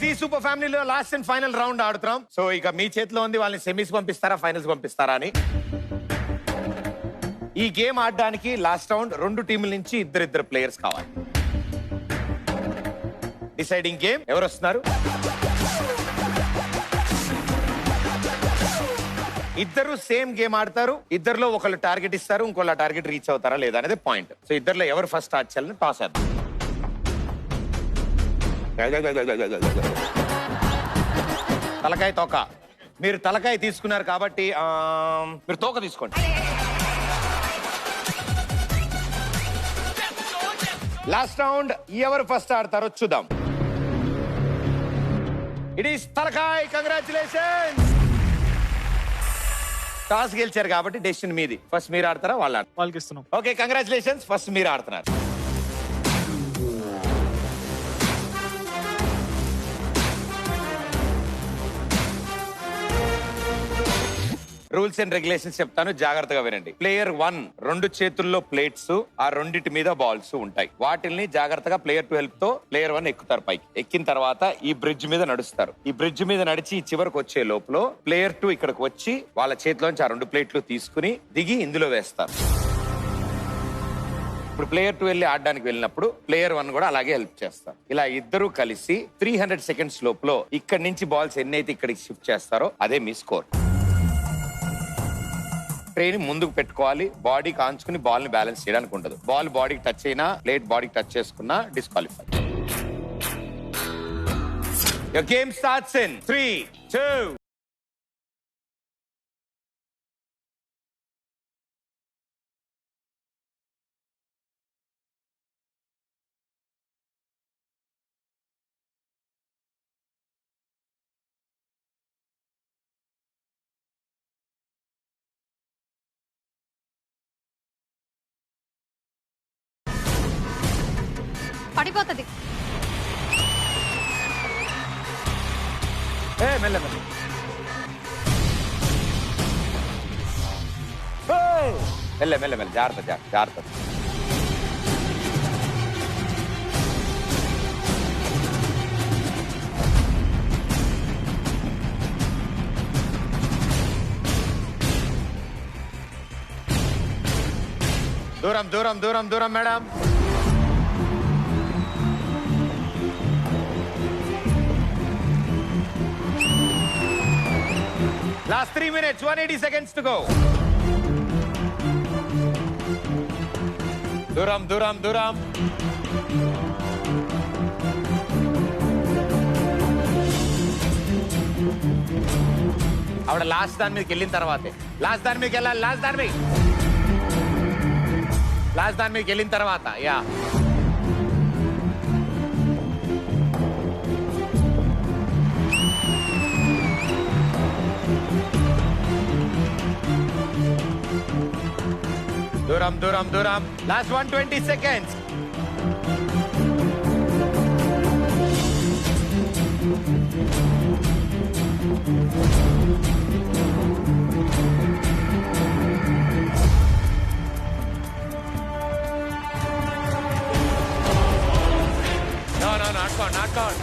Speaker 1: ఈ సూపర్ ఫ్యామిలీలో లాస్ట్ అండ్ ఫైనల్ రౌండ్ ఆడుతున్నాం. సో ఇక మీ చేతిలో ఉంది, వాళ్ళని సెమీస్ పంపిస్తారా ఫైనల్స్ పంపిస్తారా అని. ఈ గేమ్ ఆడడానికి లాస్ట్ రౌండ్ 2 టీముల నుంచి ఇద్దరు ప్లేయర్స్ కావాలి. Deciding game. ఎవరు వస్తున్నారు? ఇద్దరు సేమ్ గేమ్ ఆడతారు. ఇద్దరులో ఒకళ్ళు టార్గెట్ ఇస్తారు, ఇంకోళ్ళ టార్గెట్ రీచ్ అవుతారా లేదా అనేది పాయింట్. సో ఇద్దరులో ఎవరు ఫస్ట్ స్టార్ట్ చేయాలని టాస్ చేద్దాం. తలకాయ తోక. మీరు తలకాయ తీసుకున్నారు కాబట్టి మీరు తోక తీసుకోండి. లాస్ట్ రౌండ్ ఎవరు ఫస్ట్ ఆడతారో చూద్దాం. ఇట్ ఈస్ తలకాయ్. కంగ్రాచులేషన్స్. టాస్ గెలిచారు కాబట్టి డెసిషన్ మీది. ఫస్ట్ మీరు ఆడతారా
Speaker 11: వాళ్ళకి ఇస్తున్నాం.
Speaker 1: Okay, congratulations. ఫస్ట్ మీరు ఆడుతున్నారు. రూల్స్ అండ్ రెగ్యులేషన్స్ చెప్తాను, జాగ్రత్తగా వినండి. ప్లేయర్ 1 2 చేతుల్లో ప్లేట్స్, ఆ రెండిటి మీద బాల్స్ ఉంటాయి. వాటిల్ని జాగ్రత్తగా ప్లేయర్ 2 హెల్ప్ తో ప్లేయర్ 1 ఎక్కుతారు పైకి. ఎక్కిన తర్వాత ఈ బ్రిడ్జ్ మీద నడుస్తారు. ఈ బ్రిడ్జ్ మీద నడిచి చివరికి వచ్చే లోపల ప్లేయర్ 2 ఇక్కడికి వచ్చి వాళ్ళ చేతిలోంచి ఆ 2 ప్లేట్లు తీసుకుని దిగి ఇందులో వేస్తారు. ఇప్పుడు ప్లేయర్ 2 వెళ్ళి ఆడడానికి వెళ్ళినప్పుడు ప్లేయర్ 1 కూడా అలాగే హెల్ప్ చేస్తారు. ఇలా ఇద్దరు కలిసి 300 సెకండ్స్ లోపల ఇక్కడి నుంచి బాల్స్ ఎన్నైతే ఇక్కడికి షిఫ్ట్ చేస్తారో అదే మీ స్కోర్. ట్రైన్ ముందుకు పెట్టుకోవాలి, బాడీ కాంచుకుని బాల్ ని బ్యాలెన్స్ చేయడానికి ఉండదు. బాల్ బాడీకి టచ్ అయినా, ప్లేట్ బాడీకి టచ్ చేసుకున్నా disqualify. Your game starts in 3, 2.
Speaker 4: పడిపోతుంది.
Speaker 1: మెల్ల జాగ్రత్త. దూరం madam. Last 3 minutes, 180 seconds to go. దూరం. ఆవిడ లాస్ట్ దాని మీదకి వెళ్ళిన తర్వాతే. లాస్ట్ దాని మీదకి వెళ్ళాలి. లాస్ట్ దాని మీదకి వెళ్ళిన తర్వాత యా. దూరం. Last 120 seconds. No, not gone.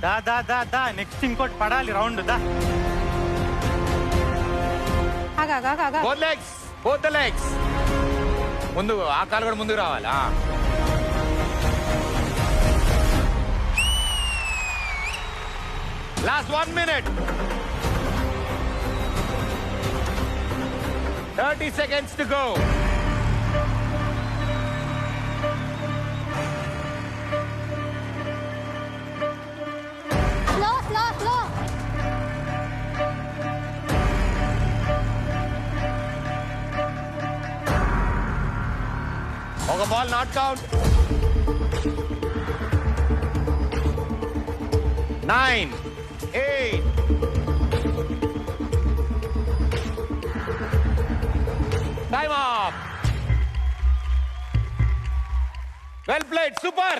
Speaker 5: దా నెక్స్ట్ ఇంకోటి పడాలి రౌండ్ దా.
Speaker 1: Both the legs. ముందు ఆ కాలు కూడా ముందుకు రావాలి. Last 1 minute. 30 seconds to go.
Speaker 4: Slow.
Speaker 1: ఒక ball not count. 9, 8. Time off. Well played, super.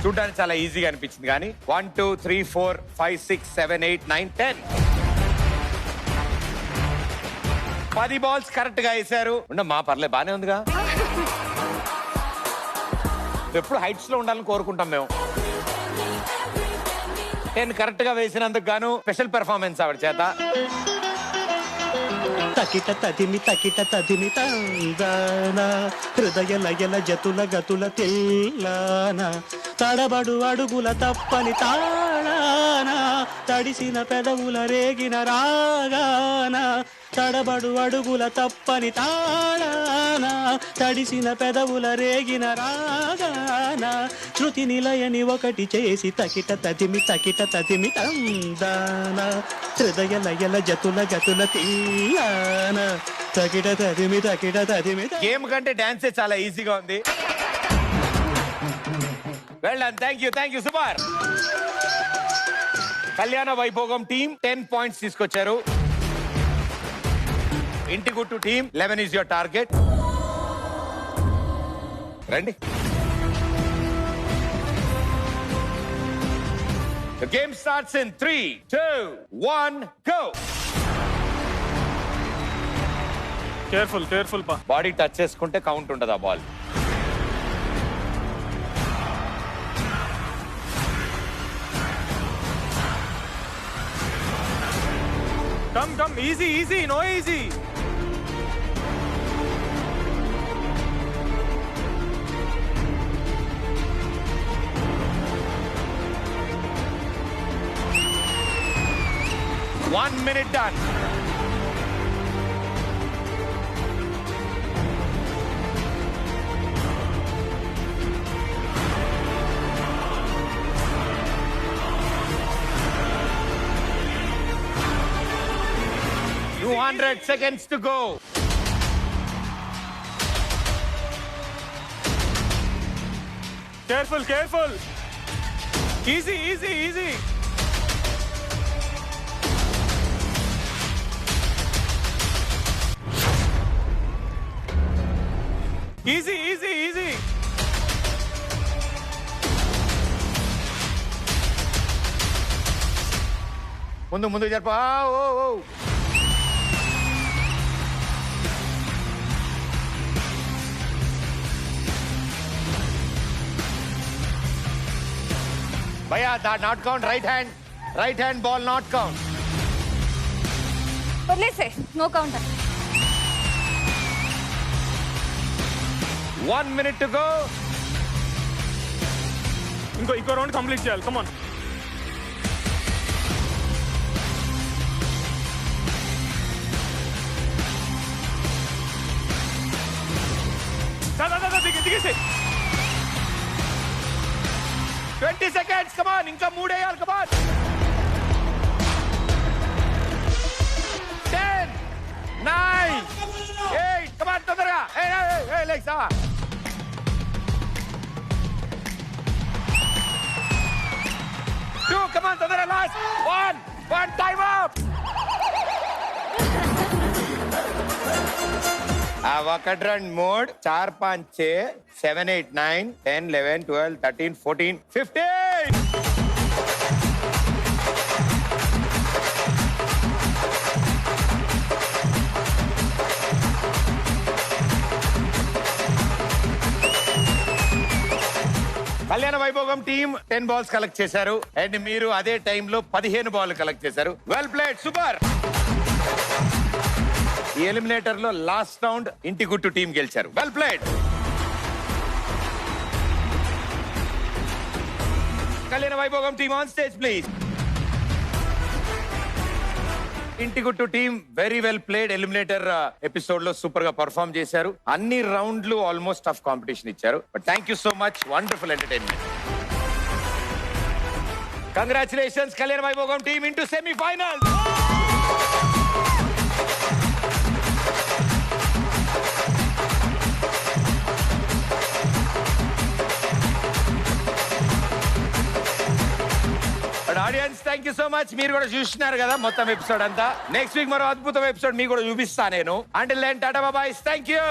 Speaker 1: చూడడానికి చాలా ఈజీగా అనిపించింది కానీ 1 2 3 4 5 6 7 8 9 10 10 బాల్స్ కరెక్ట్ గా వేశారు. మా పర్లేదు బానే ఉందిగా. ఎప్పుడు హైట్స్ లో ఉండాలని కోరుకుంటాం మేము. 10 కరెక్ట్ గా వేసినందుకు గాను స్పెషల్ పెర్ఫార్మెన్స్ ఆవిడ చేత.
Speaker 14: తకిట తదిమి తందాన హృదయ లయల జతుల గతుల తెల్లాన తడబడు అడుగుల తప్పని తాళాన తడిసిన పెదవుల రేగిన రాగాన తడబడు అడుగుల తప్పని తాళాన తడిసిన పెదవుల రేగిన రాగాన శృతి నిలయని ఒకటి చేసి తకిట తదిమి తందాన హృదయ లయల జతుల గతుల తీయాన తకిట తదిమి
Speaker 1: గేమ్ కంటే డాన్సే చాలా ఈజీగా ఉంది. Well done. Thank you super. Kalyana Vaibhogam team 10 points తీసుకొచ్చారు. Inti Guttu team 11 is your target. రండి. The game starts in 3, 2, 1, go.
Speaker 11: Careful పా.
Speaker 1: బాడీ టచ్ చేసుకుంటే కౌంట్ ఉండదు ఆ ball.
Speaker 11: Come easy no easy.
Speaker 1: One minute done. $200 seconds to go.
Speaker 11: Careful. Easy. Easy.
Speaker 1: ముందు జరప. భయ్యా not count. Right hand ball not count.
Speaker 13: వదిలేసే no count.
Speaker 1: 1 minute to go.
Speaker 11: ఇంకో రౌండ్ కంప్లీట్ చేయాలి. Come on. దిగేసి.
Speaker 1: 20 seconds. Come on. ఇంకా 3 వేయాలి. Come on. 10, 9, 8. Come on తొందరగా. Hey, legs sawa. 2. Come on తొందరగా. Last 1 time up. అవకడ్రన్ మోడ్ 4 5 6 7 8 9 10 11 12 13 14 15. కళ్యాణ వైభోగం టీం 10 బాల్స్ కలెక్ట్ చేశారు అండ్ మీరు అదే టైంలో 15 బాల్ కలెక్ట్ చేశారు. Well played, super. ఈ ఎలిమినేటర్ లో లాస్ట్ రౌండ్ ఇంటి గుట్టు టీం గెలిచారు. Well played. కళ్యాణ Vaibhogam team on stage please. ఇంటి గుట్టు team very well played. Eliminator episode లో సూపర్ గా పర్ఫార్మ్ చేశారు. అన్ని రౌండ్లు ఆల్మోస్ట్ టఫ్ కాంపిటీషన్ ఇచ్చారు. But thank you so much. Wonderful entertainment. Congratulations కళ్యాణ Vaibhogam team into semi-final. Audience thank you so much. మీరు కూడా చూస్తున్నారు కదా మొత్తం ఎపిసోడ్ అంతా. నెక్స్ట్ వీక్ మరో అద్భుతం ఎపిసోడ్ మీకు కూడా చూపిస్తా నేను. అంటిల్ దెన్ టాటా బాయ్. Thank you.